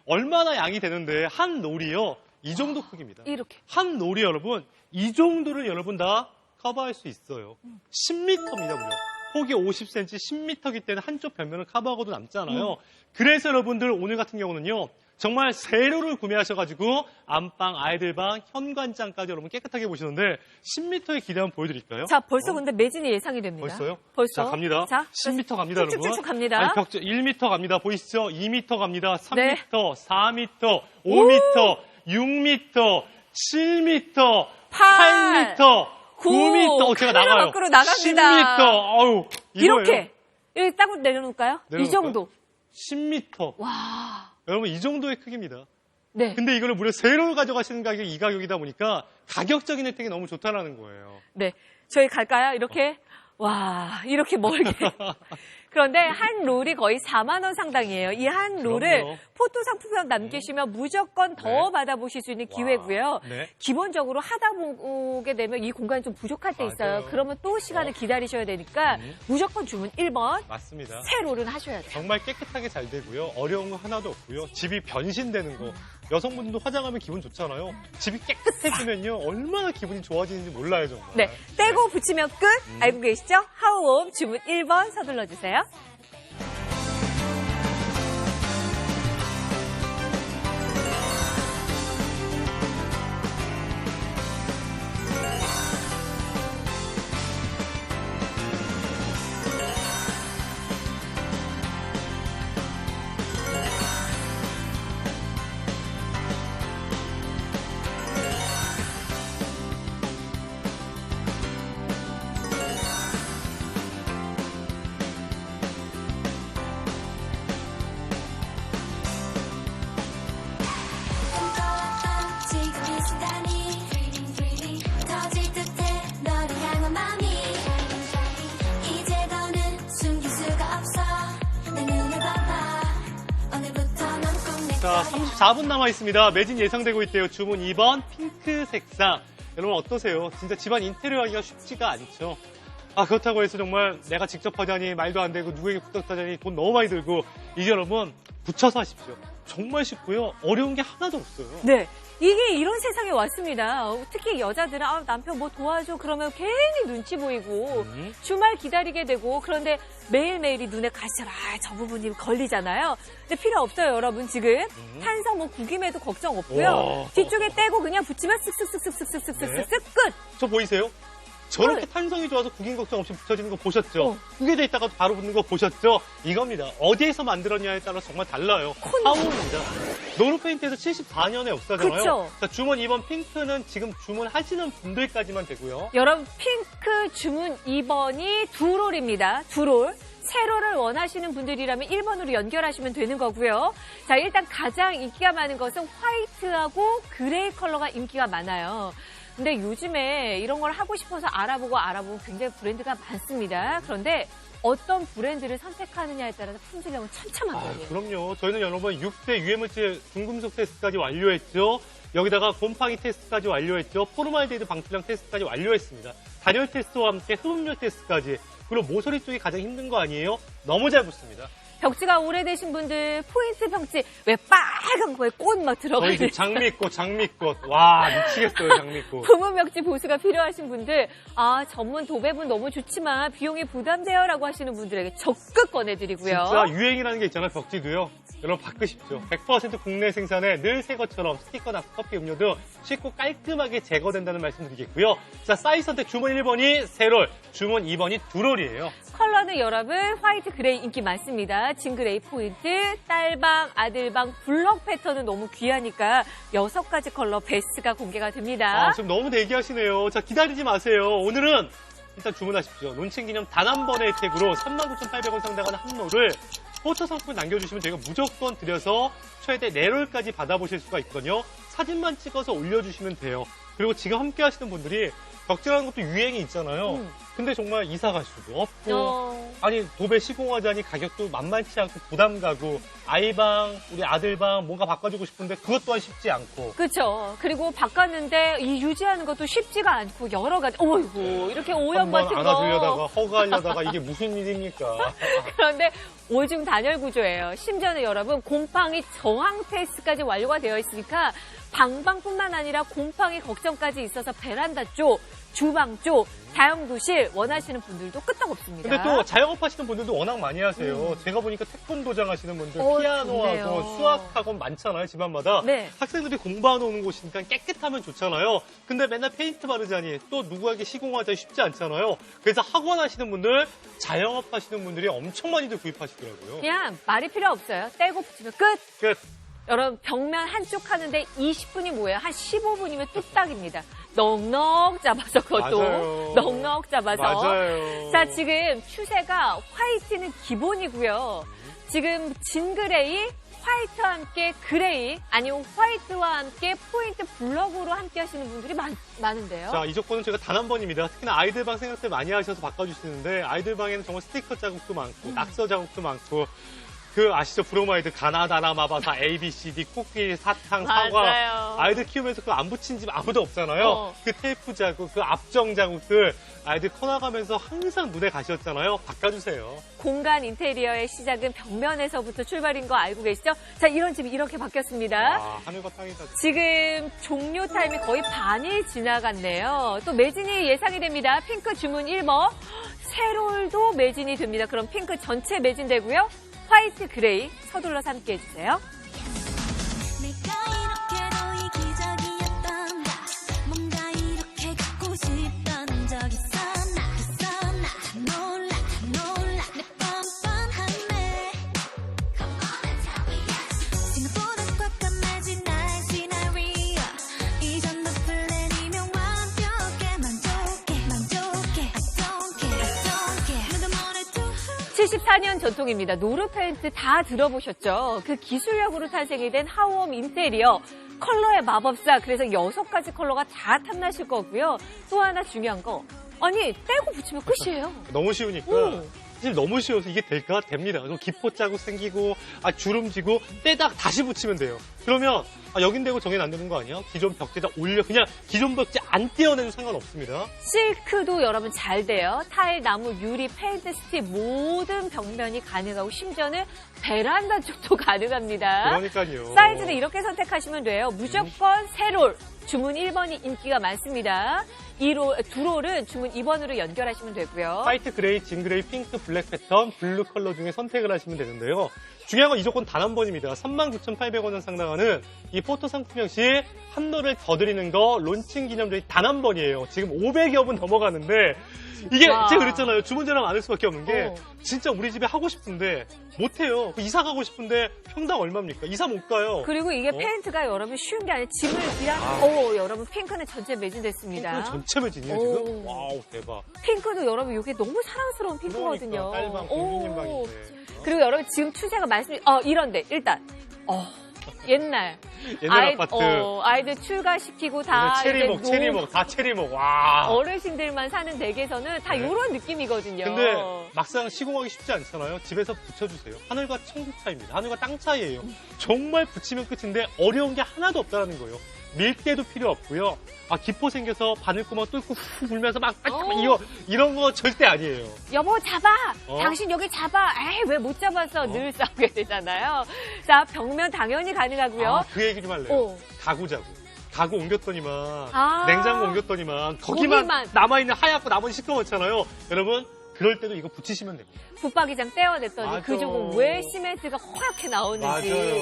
Speaker 1: 얼마나 양이 되는데 한 롤이요. 이 정도 크기입니다.
Speaker 2: 이렇게.
Speaker 1: 한 롤이 여러분 이 정도를 여러분 다 커버할 수 있어요. 10m입니다 무려. 폭이 50cm, 10m이기 때문에 한쪽 벽면을 커버하고도 남잖아요. 그래서 여러분들 오늘 같은 경우는요. 정말 세로를 구매하셔가지고 안방, 아이들 방, 현관장까지 여러분 깨끗하게 보시는데 10m의 기대 한번 보여드릴까요?
Speaker 2: 자, 벌써 근데 매진이 예상이 됩니다.
Speaker 1: 벌써요?
Speaker 2: 벌써.
Speaker 1: 자, 갑니다.
Speaker 2: 자,
Speaker 1: 10m 갑니다, 여러분.
Speaker 2: 쭉쭉쭉 갑니다.
Speaker 1: 아니, 벽 1m 갑니다. 보이시죠? 2m 갑니다. 3m,
Speaker 2: 네.
Speaker 1: 4m, 5m, 6m, 7m,
Speaker 2: 8,
Speaker 1: 8m, 9m. 제가
Speaker 2: 카메라
Speaker 1: 나가요.
Speaker 2: 밖으로 나갑니다.
Speaker 1: 10m. 어우,
Speaker 2: 이렇게. 여기 딱 내려놓을까요? 이
Speaker 1: 내려놓을까요?
Speaker 2: 정도.
Speaker 1: 10m.
Speaker 2: 와.
Speaker 1: 여러분, 이 정도의 크기입니다.
Speaker 2: 네.
Speaker 1: 근데 이거를 무려 세로를 가져가시는 가격이 이 가격이다 보니까 가격적인 혜택이 너무 좋다라는 거예요.
Speaker 2: 네. 저희 갈까요? 이렇게. 와, 이렇게 멀게. 그런데 한 롤이 거의 4만 원 상당이에요. 이 한 롤을
Speaker 1: 그럼요.
Speaker 2: 포토 상품권 남기시면 무조건 더
Speaker 1: 네.
Speaker 2: 받아보실 수 있는 기회고요.
Speaker 1: 네.
Speaker 2: 기본적으로 하다 보게 되면 이 공간이 좀 부족할 때 있어요.
Speaker 1: 맞아요.
Speaker 2: 그러면 또 시간을 기다리셔야 되니까 무조건 주문 1번,
Speaker 1: 맞습니다.
Speaker 2: 새 롤은 하셔야 돼요.
Speaker 1: 정말 깨끗하게 잘 되고요. 어려운 거 하나도 없고요. 집이 변신되는 거. 여성분들도 화장하면 기분 좋잖아요. 집이 깨끗해지면요. 얼마나 기분이 좋아지는지 몰라요, 정말.
Speaker 2: 네. 떼고 붙이면 끝. 알고 계시죠? 하우홈 주문 1번 서둘러 주세요.
Speaker 3: 지금 이 순간이 터질 듯해 너를 향한 마음이 이제 더는 숨길 수가 없어 내 눈을 봐봐 오늘부터 넌 꼭 내
Speaker 1: 자, 34분 남아 있습니다. 매진 예상되고 있대요. 주문 2번 핑크 색상. 여러분 어떠세요? 진짜 집안 인테리어 하기가 쉽지가 않죠. 그렇다고 해서 정말 내가 직접 하자니 말도 안 되고 누구에게 부탁하자니 돈 너무 많이 들고 이제 여러분 붙여서 하십시오. 정말 쉽고요. 어려운 게 하나도 없어요.
Speaker 2: 네. 이게 이런 세상에 왔습니다. 특히 여자들은 남편 뭐 도와줘 그러면 괜히 눈치 보이고 주말 기다리게 되고 그런데 매일매일이 눈에 가시죠. 저 부분이 걸리잖아요. 근데 필요 없어요, 여러분. 지금 탄성 뭐 구김에도 걱정 없고요.
Speaker 1: 와.
Speaker 2: 뒤쪽에 떼고 그냥 붙이면 쓱쓱쓱쓱쓱쓱쓱쓱
Speaker 1: 네.
Speaker 2: 끝.
Speaker 1: 저 보이세요? 저렇게
Speaker 2: 네.
Speaker 1: 탄성이 좋아서 구김 걱정 없이 붙여지는 거 보셨죠?
Speaker 2: 어.
Speaker 1: 구겨져 있다가도 바로 붙는 거 보셨죠? 이겁니다. 어디에서 만들었냐에 따라 정말 달라요. 하우입니다. 노루페인트에서 74년의 역사잖아요.
Speaker 2: 그쵸.
Speaker 1: 자, 주문 2번 핑크는 지금 주문하시는 분들까지만 되고요.
Speaker 2: 여러분 핑크 주문 2번이 두 롤입니다. 두 롤. 세로를 원하시는 분들이라면 1번으로 연결하시면 되는 거고요. 자, 일단 가장 인기가 많은 것은 화이트하고 그레이 컬러가 인기가 많아요. 근데 요즘에 이런 걸 하고 싶어서 알아보고 굉장히 브랜드가 많습니다. 그런데 어떤 브랜드를 선택하느냐에 따라서 품질력은 천차만별이에요.
Speaker 1: 그럼요. 저희는 여러분 6대 유해물질 중금속 테스트까지 완료했죠. 여기다가 곰팡이 테스트까지 완료했죠. 포르말데히드 방출량 테스트까지 완료했습니다. 단열 테스트와 함께 흡음료 테스트까지. 그리고 모서리 쪽이 가장 힘든 거 아니에요? 너무 잘 붙습니다.
Speaker 2: 벽지가 오래되신 분들 포인트 벽지 왜 빨간 거에 꽃 막 들어가
Speaker 1: 저희
Speaker 2: 있는
Speaker 1: 집 장미꽃. 와, 미치겠어요, 장미꽃.
Speaker 2: 부문 벽지 보수가 필요하신 분들, 전문 도배분 너무 좋지만 비용이 부담돼요라고 하시는 분들에게 적극 권해드리고요.
Speaker 1: 진짜 유행이라는 게 있잖아요, 벽지도요. 여러분 바꾸십시오. 100% 국내 생산에 늘 새 것처럼 스티커나 커피 음료 등 쉽고 깔끔하게 제거된다는 말씀 드리겠고요. 자, 사이즈 선택 주문 1번이 세롤, 주문 2번이 두롤이에요.
Speaker 2: 컬러는 여러분 화이트 그레이 인기 많습니다. 진그레이 포인트, 딸방, 아들방, 블럭 패턴은 너무 귀하니까 6가지 컬러 베스트가 공개가 됩니다.
Speaker 1: 지금 너무 대기하시네요. 자, 기다리지 마세요. 오늘은 일단 주문하십시오. 론칭 기념 단 한 번의 혜택으로 39,800원 상당하는 한롤을 포토 상품 남겨주시면 저희가 무조건 드려서 최대 4롤까지 받아보실 수가 있거든요. 사진만 찍어서 올려주시면 돼요. 그리고 지금 함께 하시는 분들이 벽지라는 것도 유행이 있잖아요. 근데 정말 이사 갈 수도 없고 아니 도배 시공하자니 가격도 만만치 않고 부담 가고 아이방 우리 아들방 뭔가 바꿔주고 싶은데 그것 또한 쉽지 않고
Speaker 2: 그렇죠. 그리고 바꿨는데 이 유지하는 것도 쉽지가 않고 여러 가지 어이구 이렇게 오염 같은 거
Speaker 1: 안아주려다가 허가하려다가 이게 무슨 일입니까?
Speaker 2: 그런데 오중 단열 구조예요. 심지어는 여러분 곰팡이 저항 테스트까지 완료가 되어 있으니까 방방뿐만 아니라 곰팡이 걱정까지 있어서 베란다 쪽, 주방 쪽, 다용도실 원하시는 분들도 끄떡없습니다.
Speaker 1: 근데 또 자영업 하시는 분들도 워낙 많이 하세요. 제가 보니까 태권도장 하시는 분들, 피아노
Speaker 2: 좋네요.
Speaker 1: 하고 수학 학원 많잖아요, 집안마다.
Speaker 2: 네.
Speaker 1: 학생들이 공부하러 오는 곳이니까 깨끗하면 좋잖아요. 근데 맨날 페인트 바르자니 또 누구에게 시공하자니 쉽지 않잖아요. 그래서 학원 하시는 분들, 자영업 하시는 분들이 엄청 많이들 구입하시더라고요.
Speaker 2: 그냥 말이 필요 없어요. 떼고 붙이면 끝.
Speaker 1: 끝.
Speaker 2: 여러분 벽면 한쪽 하는데 20분이 뭐예요? 한 15분이면 뚝딱입니다. 넉넉 잡아서 그것도
Speaker 1: 맞아요.
Speaker 2: 넉넉 잡아서.
Speaker 1: 맞아요.
Speaker 2: 자, 지금 추세가 화이트는 기본이고요. 지금 진그레이, 화이트와 함께 그레이, 아니면 화이트와 함께 포인트 블럭으로 함께 하시는 분들이 많은데요.
Speaker 1: 자, 이 조건은 제가 단 한 번입니다. 특히나 아이들방 생각들 많이 하셔서 바꿔주시는데 아이들방에는 정말 스티커 자국도 많고 낙서 자국도 많고 그 아시죠? 브로마이드, 가나다나, 마바사, ABCD, 코끼리, 사탕, 사과.
Speaker 2: 맞아요.
Speaker 1: 아이들 키우면서 그거 안 붙인 집 아무도 없잖아요. 그 테이프 자국, 그 압정 자국들 아이들 커나가면서 항상 눈에 가셨잖아요. 바꿔주세요.
Speaker 2: 공간 인테리어의 시작은 벽면에서부터 출발인 거 알고 계시죠? 자, 이런 집이 이렇게 바뀌었습니다.
Speaker 1: 아, 하늘과 땅이다.
Speaker 2: 지금 종료 타임이 거의 반이 지나갔네요. 또 매진이 예상이 됩니다. 핑크 주문 1번. 세롤도 매진이 됩니다. 그럼 핑크 전체 매진되고요. 화이트, 그레이 서둘러서 함께 해주세요.
Speaker 3: 내가 이렇게도 이 기적이었던가 뭔가 이렇게 갖고 싶던 적 있었나 다 놀라 내 뻔뻔함에 생각보다 꽉감해진 나의 시나리오 이전도 플랜이면 완벽해 만족해 I don't care 누가 뭐래도
Speaker 2: 74년 전통입니다. 노르페인트 다 들어보셨죠? 그 기술력으로 탄생이 된 하우엄 인테리어. 컬러의 마법사. 그래서 6가지 컬러가 다 탐나실 거고요. 또 하나 중요한 거. 아니, 떼고 붙이면 끝이에요.
Speaker 1: 너무 쉬우니까.
Speaker 2: 오.
Speaker 1: 사실 너무 쉬워서 이게 될까? 됩니다. 그럼 기포 자국 생기고, 주름지고, 떼다가 다시 붙이면 돼요. 그러면, 여긴 되고 저긴 안 되는 거 아니야? 기존 벽지에다 올려. 그냥 기존 벽지 안 떼어내도 상관없습니다.
Speaker 2: 실크도 여러분 잘 돼요. 타일, 나무, 유리, 페인트, 스틱 모든 벽면이 가능하고 심지어는 베란다 쪽도 가능합니다.
Speaker 1: 그러니까요.
Speaker 2: 사이즈는 이렇게 선택하시면 돼요. 무조건 세롤. 주문 1번이 인기가 많습니다. 두롤은 주문 2번으로 연결하시면 되고요.
Speaker 1: 화이트, 그레이, 진 그레이, 핑크, 블랙 패턴, 블루 컬러 중에 선택을 하시면 되는데요. 중요한 건 이 조건 단 한 번입니다. 39,800원 상당하는 자랑하는 이 포토 상품명 시 한도를 더 드리는 거 론칭 기념전이 단 한 번이에요. 지금 500여 분 넘어가는데 이게
Speaker 2: 와.
Speaker 1: 제가 그랬잖아요. 주문 자랑 안 할 수밖에 없는 게
Speaker 2: 어.
Speaker 1: 진짜 우리 집에 하고 싶은데 못해요. 이사 가고 싶은데 평당 얼마입니까? 이사 못 가요.
Speaker 2: 그리고 이게
Speaker 1: 어?
Speaker 2: 페인트가 여러분 쉬운 게 아니라 짐을 여러분 핑크는 전체 매진됐습니다.
Speaker 1: 핑크 전체 매진이에요 지금? 와우 대박.
Speaker 2: 핑크도 여러분 이게 너무 사랑스러운 핑크거든요.
Speaker 1: 그러니까, 딸방 공주님 방인데.
Speaker 2: 그리고 여러분 지금 추세가 이런데 일단 옛날
Speaker 1: 옛날 아파트.
Speaker 2: 아이들 출가시키고 다
Speaker 1: 체리목,
Speaker 2: 이제
Speaker 1: 체리목, 다 체리목. 와.
Speaker 2: 어르신들만 사는 댁에서는 다
Speaker 1: 네.
Speaker 2: 이런 느낌이거든요.
Speaker 1: 근데 막상 시공하기 쉽지 않잖아요. 집에서 붙여주세요. 하늘과 천국 차이입니다. 하늘과 땅 차이예요. 정말 붙이면 끝인데 어려운 게 하나도 없다는 거예요. 밀대도 필요 없고요. 기포 생겨서 바늘구멍 뚫고 후 불면서 막 이런 거 절대 아니에요.
Speaker 2: 여보 잡아!
Speaker 1: 어?
Speaker 2: 당신 여기 잡아! 에이 왜 못 잡아서 늘 싸우게 되잖아요. 자 벽면 당연히 가능하고요.
Speaker 1: 그 얘기 좀 할래요. 가구 자구. 가구 옮겼더니만 냉장고 옮겼더니만 거기만 남아있는 하얗고 나머지 시커멓잖아요. 여러분 그럴 때도 이거 붙이시면 됩니다.
Speaker 2: 붙박이장 떼어냈더니
Speaker 1: 맞아.
Speaker 2: 그 조금 왜 시멘트가 허옇게 나오는지
Speaker 1: 맞아요.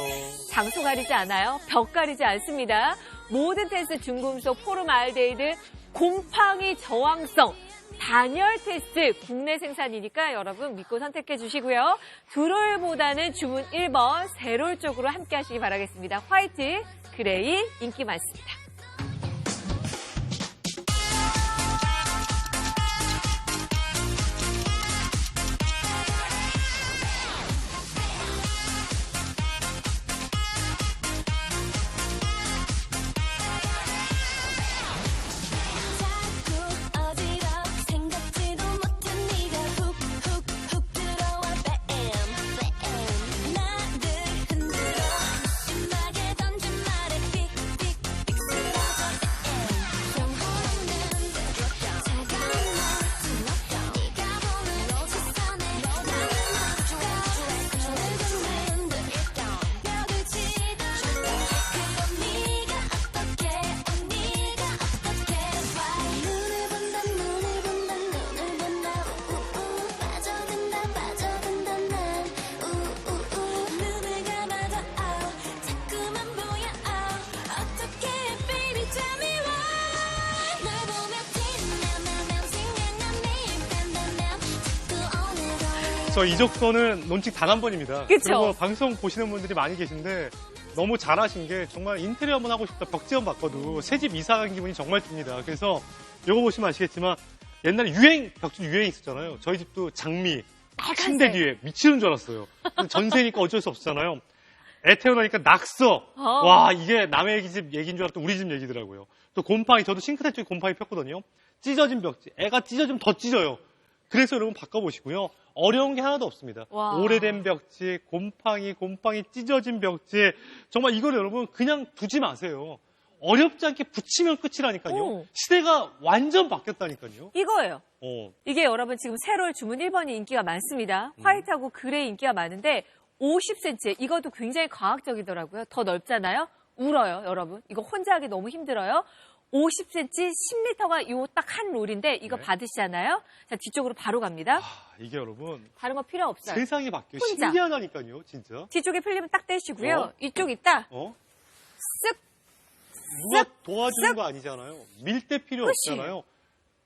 Speaker 2: 장소 가리지 않아요. 벽 가리지 않습니다. 모든 테스트 중금속 포름알데히드 곰팡이 저항성 단열 테스트 국내 생산이니까 여러분 믿고 선택해 주시고요. 두롤보다는 주문 1번 세롤 쪽으로 함께 하시기 바라겠습니다. 화이트, 그레이 인기 많습니다.
Speaker 3: 자꾸 어지러워 생각지도 못한 네가 훅훅훅 들어와 뱀 나를 흔들어 심하게 던진 말에 삑삑삑 쓰러져 영혼없는 차가운 너 네가 보는 시선에 나는 멈추고 벽을 치다 그럼 네가 어떻게 눈을 본다 우우 빠져든다 난 우우 눈을 감아도 자꾸만 보여 어떻게 baby tell me why 널 보며 뒷면 생각난 매일 딴딴딴 자꾸 오늘도
Speaker 1: 저 이적서는 론칭 단 한 번입니다.
Speaker 2: 그쵸?
Speaker 1: 그리고 방송 보시는 분들이 많이 계신데 너무 잘하신 게 정말 인테리어 한번 하고 싶다. 벽지만 바꿔도 새 집 이사 간 기분이 정말 듭니다. 그래서 이거 보시면 아시겠지만 옛날에 벽지 유행 있었잖아요. 저희 집도 장미 침대 뒤에 미치는 줄 알았어요. 전세니까 어쩔 수 없잖아요. 애 태어나니까 낙서. 와 이게 남의 집 얘기인 줄 알았더니 우리 집 얘기더라고요. 또 곰팡이 저도 싱크대 쪽에 곰팡이 폈거든요. 찢어진 벽지. 애가 찢어지면 더 찢어요. 그래서 여러분 바꿔보시고요. 어려운 게 하나도 없습니다.
Speaker 2: 와.
Speaker 1: 오래된 벽지, 곰팡이 찢어진 벽지. 정말 이걸 여러분 그냥 두지 마세요. 어렵지 않게 붙이면 끝이라니까요.
Speaker 2: 오.
Speaker 1: 시대가 완전 바뀌었다니까요.
Speaker 2: 이거예요.
Speaker 1: 어.
Speaker 2: 이게 여러분 지금 세롤 주문 1번이 인기가 많습니다. 화이트하고 그레이 인기가 많은데 50cm 이것도 굉장히 과학적이더라고요. 더 넓잖아요. 울어요 여러분. 이거 혼자 하기 너무 힘들어요. 50cm 10m가 요 딱 한 롤인데 이거
Speaker 1: 네.
Speaker 2: 받으시잖아요. 자 뒤쪽으로 바로 갑니다.
Speaker 1: 이게 여러분
Speaker 2: 다른 거 필요 없어요.
Speaker 1: 세상이 바뀌어요.
Speaker 2: 혼자.
Speaker 1: 신기하다니까요, 진짜.
Speaker 2: 뒤쪽에 풀리면 딱 떼시고요.
Speaker 1: 어?
Speaker 2: 이쪽 있다.
Speaker 1: 어?
Speaker 2: 쓱
Speaker 1: 누가 도와주는 거 아니잖아요. 밀 때 필요
Speaker 2: 그치.
Speaker 1: 없잖아요.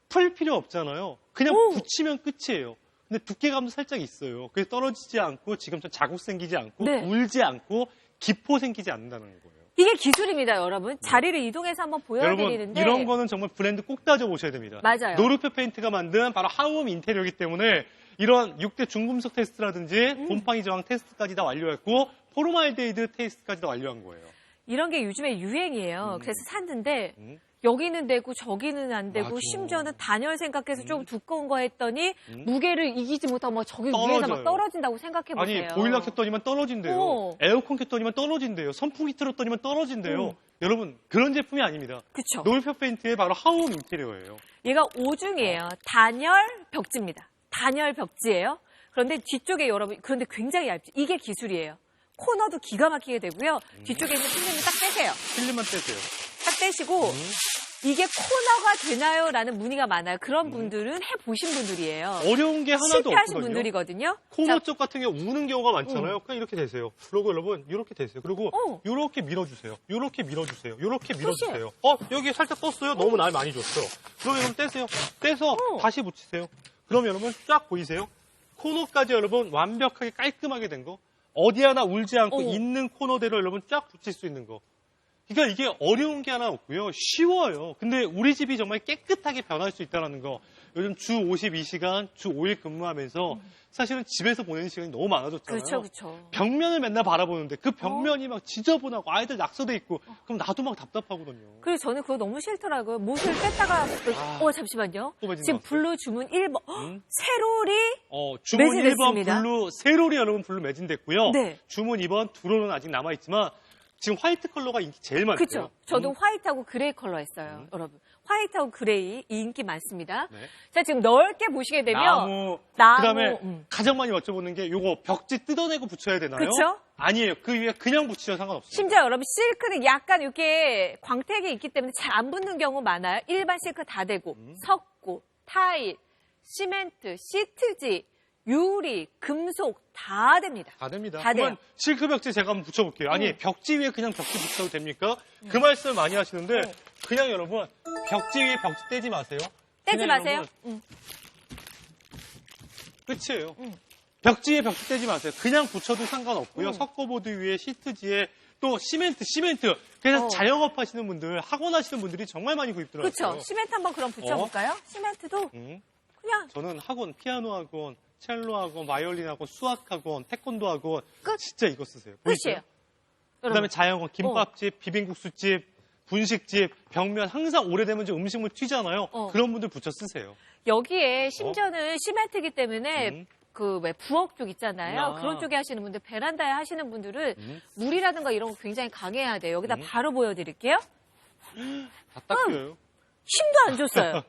Speaker 1: 풀 필요 없잖아요. 그냥
Speaker 2: 오.
Speaker 1: 붙이면 끝이에요. 근데 두께감도 살짝 있어요. 그래서 떨어지지 않고 지금처럼 자국 생기지 않고
Speaker 2: 네.
Speaker 1: 울지 않고 기포 생기지 않는다는 거예요.
Speaker 2: 이게 기술입니다, 여러분. 자리를 이동해서 한번
Speaker 1: 여러분
Speaker 2: 보여드리는데
Speaker 1: 이런 거는 정말 브랜드 꼭 따져보셔야 됩니다.
Speaker 2: 맞아요.
Speaker 1: 노르페 페인트가 만든 바로 하우홈 인테리어이기 때문에 이런 6대 중금속 테스트라든지 곰팡이 저항 테스트까지 다 완료했고 포르말데히드 테스트까지 다 완료한 거예요.
Speaker 2: 이런 게 요즘에 유행이에요. 그래서 샀는데
Speaker 1: 음.
Speaker 2: 여기는 되고 저기는 안 되고
Speaker 1: 맞아.
Speaker 2: 심지어는 단열 생각해서 좀 두꺼운 거 했더니 무게를 이기지 못하고 막 저기 위에서 막
Speaker 1: 떨어져요.
Speaker 2: 떨어진다고 생각해 보세요.
Speaker 1: 아니 보일러 켰더니만 떨어진대요.
Speaker 2: 오.
Speaker 1: 에어컨 켰더니만 떨어진대요. 선풍기 틀었더니만 떨어진대요. 여러분 그런 제품이 아닙니다.
Speaker 2: 그쵸?
Speaker 1: 노르페 페인트의 바로 하우홈 인테리어예요.
Speaker 2: 얘가 5중이에요. 단열 벽지입니다. 단열 벽지예요. 그런데 뒤쪽에 여러분 그런데 굉장히 얇죠. 이게 기술이에요. 코너도 기가 막히게 되고요. 뒤쪽에 있는 필름을 딱 떼세요.
Speaker 1: 필름만 떼세요.
Speaker 2: 딱 떼시고 이게 코너가 되나요? 라는 문의가 많아요. 그런 분들은 해보신 분들이에요.
Speaker 1: 어려운 게 하나도
Speaker 2: 실패하신
Speaker 1: 없거든요.
Speaker 2: 분들이거든요.
Speaker 1: 코너
Speaker 2: 자,
Speaker 1: 쪽 같은 경우 우는 경우가 많잖아요. 그냥 이렇게 되세요. 그리고 여러분 이렇게 되세요. 그리고 이렇게 밀어주세요. 이렇게 밀어주세요. 이렇게 밀어주세요. 여기 살짝 떴어요. 너무 날 많이 줬어. 그럼 여러분 떼세요. 떼서 다시 붙이세요. 그럼 여러분 쫙 보이세요? 코너까지 여러분 완벽하게 깔끔하게 된 거. 어디 하나 울지 않고 있는 코너대로 여러분 쫙 붙일 수 있는 거. 그러니까 이게 어려운 게 하나 없고요. 쉬워요. 근데 우리 집이 정말 깨끗하게 변할 수 있다는 거. 요즘 주 52시간, 주 5일 근무하면서 사실은 집에서 보내는 시간이 너무 많아졌잖아요.
Speaker 2: 그렇죠.
Speaker 1: 벽면을 맨날 바라보는데 그 벽면이 막 지저분하고 아이들 낙서돼 있고 그럼 나도 막 답답하거든요.
Speaker 2: 그래서 저는 그거 너무 싫더라고요. 못을 뺐다가 잠시만요.
Speaker 1: 또 매진
Speaker 2: 지금
Speaker 1: 나왔어요.
Speaker 2: 블루 주문 1번 세롤이
Speaker 1: 주문
Speaker 2: 매진됐습니다.
Speaker 1: 1번 블루, 세롤이 여러분 블루 매진됐고요.
Speaker 2: 네.
Speaker 1: 주문 2번 두로는 아직 남아있지만 지금 화이트 컬러가 인기 제일 많고요.
Speaker 2: 그렇죠. 저도 화이트하고 그레이 컬러 했어요. 여러분. 화이트하고 그레이 이 인기 많습니다.
Speaker 1: 네.
Speaker 2: 자, 지금 넓게 보시게 되면
Speaker 1: 나무,
Speaker 2: 나무,
Speaker 1: 그다음에 가장 많이 여쭤보는 게 요거 벽지 뜯어내고 붙여야 되나요?
Speaker 2: 그쵸?
Speaker 1: 아니에요. 그 위에 그냥 붙이셔도 상관없습니다.
Speaker 2: 심지어 여러분 실크는 약간 이렇게 광택이 있기 때문에 잘 안 붙는 경우 많아요. 일반 실크 다 되고 석고, 타일, 시멘트, 시트지, 유리, 금속 다 됩니다.
Speaker 1: 다 됩니다.
Speaker 2: 다
Speaker 1: 그러면
Speaker 2: 돼요.
Speaker 1: 실크 벽지 제가 한번 붙여볼게요. 아니 벽지 위에 그냥 벽지 붙여도 됩니까? 그 말씀 많이 하시는데 그냥 여러분 벽지 위에 벽지 떼지 마세요.
Speaker 2: 떼지
Speaker 1: 그냥
Speaker 2: 마세요.
Speaker 1: 여러분 끝이에요. 벽지 위에 벽지 떼지 마세요. 그냥 붙여도 상관없고요. 석고보드 위에 시트지에 또 시멘트. 그래서 자영업 하시는 분들, 학원 하시는 분들이 정말 많이 구입 들어왔어요.
Speaker 2: 그렇죠. 시멘트 한번 그럼 붙여볼까요? 시멘트도 그냥
Speaker 1: 저는 학원, 피아노 학원, 첼로 학원, 바이올린 학원, 수학 학원, 태권도 학원
Speaker 2: 끝.
Speaker 1: 진짜 이거 쓰세요. 보이세요?
Speaker 2: 끝이에요.
Speaker 1: 그다음에 자영업, 김밥집, 비빔국수집, 분식집, 벽면 항상 오래되면 좀 음식물 튀잖아요. 그런 분들 붙여 쓰세요.
Speaker 2: 여기에 심지어는 시멘트이기 때문에 그 왜 부엌 쪽 있잖아요.
Speaker 1: 아.
Speaker 2: 그런 쪽에 하시는 분들, 베란다에 하시는 분들은 물이라든가 이런 거 굉장히 강해야 돼요. 여기다 바로 보여드릴게요.
Speaker 1: 다 닦여요.
Speaker 2: 힘도 안 줬어요.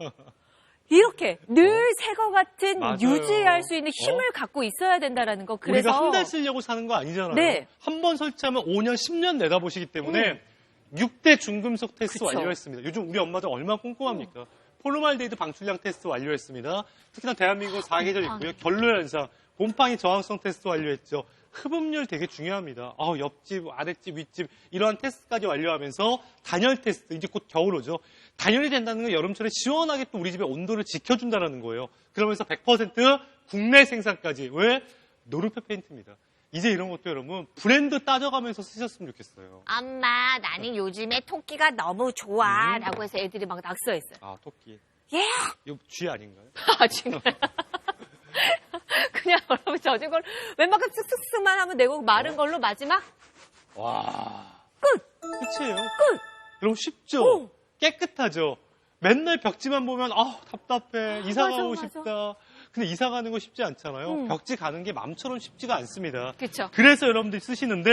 Speaker 2: 이렇게 늘 새 거 같은
Speaker 1: 맞아요.
Speaker 2: 유지할 수 있는 힘을 갖고 있어야 된다라는 거. 그래서
Speaker 1: 우리가 한 달 쓰려고 사는 거 아니잖아요.
Speaker 2: 네.
Speaker 1: 한 번 설치하면 5년, 10년 내다보시기 때문에 6대 중금속 테스트
Speaker 2: 그쵸.
Speaker 1: 완료했습니다. 요즘 우리 엄마들 얼마나 꼼꼼합니까? 폴로말데이드 방출량 테스트 완료했습니다. 특히나 대한민국은 4계절 있고요. 결로현상, 곰팡이 저항성 테스트 완료했죠. 흡음률 되게 중요합니다. 옆집, 아랫집, 윗집 이러한 테스트까지 완료하면서 단열 테스트, 이제 곧 겨울 오죠. 단열이 된다는 건 여름철에 시원하게 또 우리 집의 온도를 지켜준다는 거예요. 그러면서 100% 국내 생산까지. 왜? 노르페 페인트입니다. 이제 이런 것도 여러분 브랜드 따져가면서 쓰셨으면 좋겠어요.
Speaker 2: 엄마 나는 요즘에 토끼가 너무 좋아 라고 해서 애들이 막 낙서했어요.
Speaker 1: 토끼.
Speaker 2: 예?
Speaker 1: 이거 쥐 아닌가요?
Speaker 2: 정말. 그냥 여러분 젖은 걸 웬만큼 쓱쓱쓱만 하면 되고 마른 걸로 마지막
Speaker 1: 와.
Speaker 2: 끝!
Speaker 1: 끝이에요.
Speaker 2: 끝!
Speaker 1: 여러분 쉽죠?
Speaker 2: 오.
Speaker 1: 깨끗하죠? 맨날 벽지만 보면 답답해. 이사
Speaker 2: 맞아,
Speaker 1: 가고
Speaker 2: 맞아.
Speaker 1: 싶다. 근데 이사 가는 거 쉽지 않잖아요. 벽지 가는 게 맘처럼 쉽지가 않습니다.
Speaker 2: 그쵸.
Speaker 1: 그래서 여러분들이 쓰시는데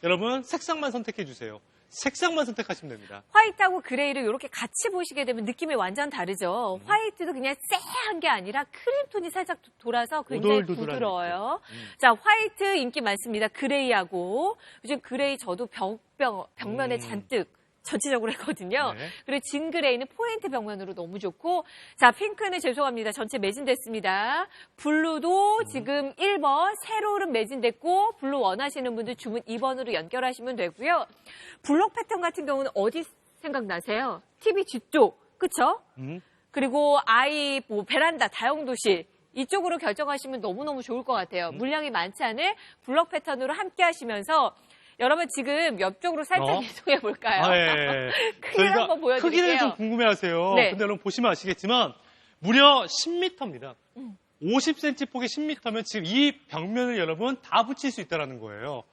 Speaker 1: 여러분 색상만 선택해 주세요. 색상만 선택하시면 됩니다.
Speaker 2: 화이트하고 그레이를 이렇게 같이 보시게 되면 느낌이 완전 다르죠. 화이트도 그냥 쎄한 게 아니라 크림톤이 살짝 돌아서 굉장히
Speaker 1: 오돌오돌한
Speaker 2: 부드러워요. 자, 화이트 인기 많습니다. 그레이하고 요즘 그레이 저도 벽면에 잔뜩 전체적으로 했거든요.
Speaker 1: 네.
Speaker 2: 그리고 진 그레이는 포인트 벽면으로 너무 좋고, 자, 핑크는 죄송합니다. 전체 매진됐습니다. 블루도 지금 1번, 세롤은 매진됐고, 블루 원하시는 분들 주문 2번으로 연결하시면 되고요. 블록 패턴 같은 경우는 어디 생각나세요? TV 뒤쪽, 그쵸? 그리고 베란다, 다용도실, 이쪽으로 결정하시면 너무너무 좋을 것 같아요. 물량이 많지 않은 블록 패턴으로 함께 하시면서 여러분 지금 옆쪽으로 살짝 이동해 볼까요?
Speaker 1: 예.
Speaker 2: 크기를 한번 보여드릴게요.
Speaker 1: 크기를 좀 궁금해하세요.
Speaker 2: 네.
Speaker 1: 근데 여러분 보시면 아시겠지만 무려 10m입니다. 50cm 폭의 10m면 지금 이 벽면을 여러분 다 붙일 수 있다는 거예요.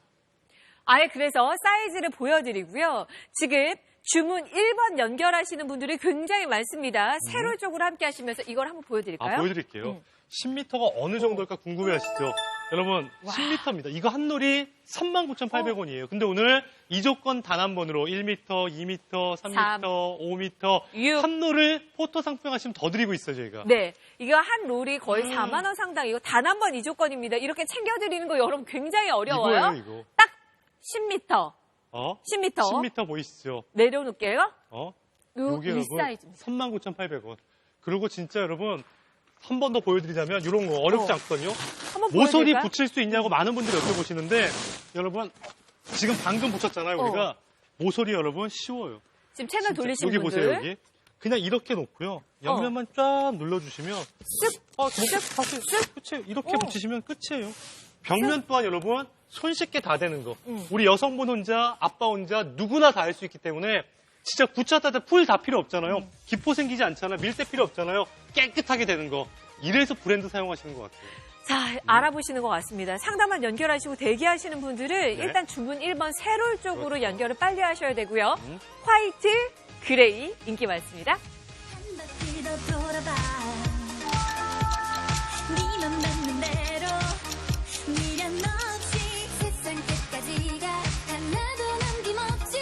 Speaker 2: 아예 그래서 사이즈를 보여드리고요. 지금 주문 1번 연결하시는 분들이 굉장히 많습니다. 세로 쪽으로 함께 하시면서 이걸 한번 보여드릴까요?
Speaker 1: 보여드릴게요. 10m가 어느 정도일까 궁금해하시죠? 여러분 10m입니다. 이거 한 놀이 39,800원이에요. 근데 오늘 이 조건 단 한 번으로 1m, 2m, 3m, 5m
Speaker 2: 6.
Speaker 1: 한 놀을 포토 상품 하시면 더 드리고 있어요, 저희가.
Speaker 2: 네. 이거 한 롤이 거의 4만 원 상당. 이거 단 한 번 이 조건입니다. 이렇게 챙겨드리는 거 여러분 굉장히 어려워요.
Speaker 1: 이거예요, 이거.
Speaker 2: 딱 10m. 10m.
Speaker 1: 10m 보이시죠?
Speaker 2: 내려놓을게요.
Speaker 1: 요게
Speaker 2: 이
Speaker 1: 여러분
Speaker 2: 사이즈입니다.
Speaker 1: 39,800원. 그리고 진짜 여러분 한 번 더 보여드리자면 이런 거 어렵지 않거든요.
Speaker 2: 한번
Speaker 1: 모서리
Speaker 2: 보여드릴까요?
Speaker 1: 붙일 수 있냐고 많은 분들이 여쭤보시는데 여러분 지금 방금 붙였잖아요. 우리가 모서리 여러분 쉬워요.
Speaker 2: 지금 채널
Speaker 1: 진짜.
Speaker 2: 돌리신
Speaker 1: 여기
Speaker 2: 분들.
Speaker 1: 보세요 여기. 그냥 이렇게 놓고요. 옆면만 쫙 눌러주시면
Speaker 2: 쓱.
Speaker 1: 끝이에요. 이렇게 붙이시면 끝이에요. 벽면 또한 여러분 손쉽게 다 되는 거.
Speaker 2: 음.
Speaker 1: 우리 여성분 혼자, 아빠 혼자 누구나 다 할 수 있기 때문에 진짜 붙였다 때 풀 다 필요 없잖아요. 기포 생기지 않잖아요. 밀대 필요 없잖아요. 깨끗하게 되는 거. 이래서 브랜드 사용하시는 것 같아요.
Speaker 2: 자, 알아보시는 것 같습니다. 상담만 연결하시고 대기하시는 분들은
Speaker 1: 네.
Speaker 2: 일단 주문 1번 세롤 쪽으로
Speaker 1: 그렇죠.
Speaker 2: 연결을 빨리 하셔야 되고요. 화이트, 그레이 인기 많습니다.
Speaker 3: 한 바퀴 더 돌아봐 네맘 닿는 대로 미련 없이 세상 끝까지 가 하나도 남김없이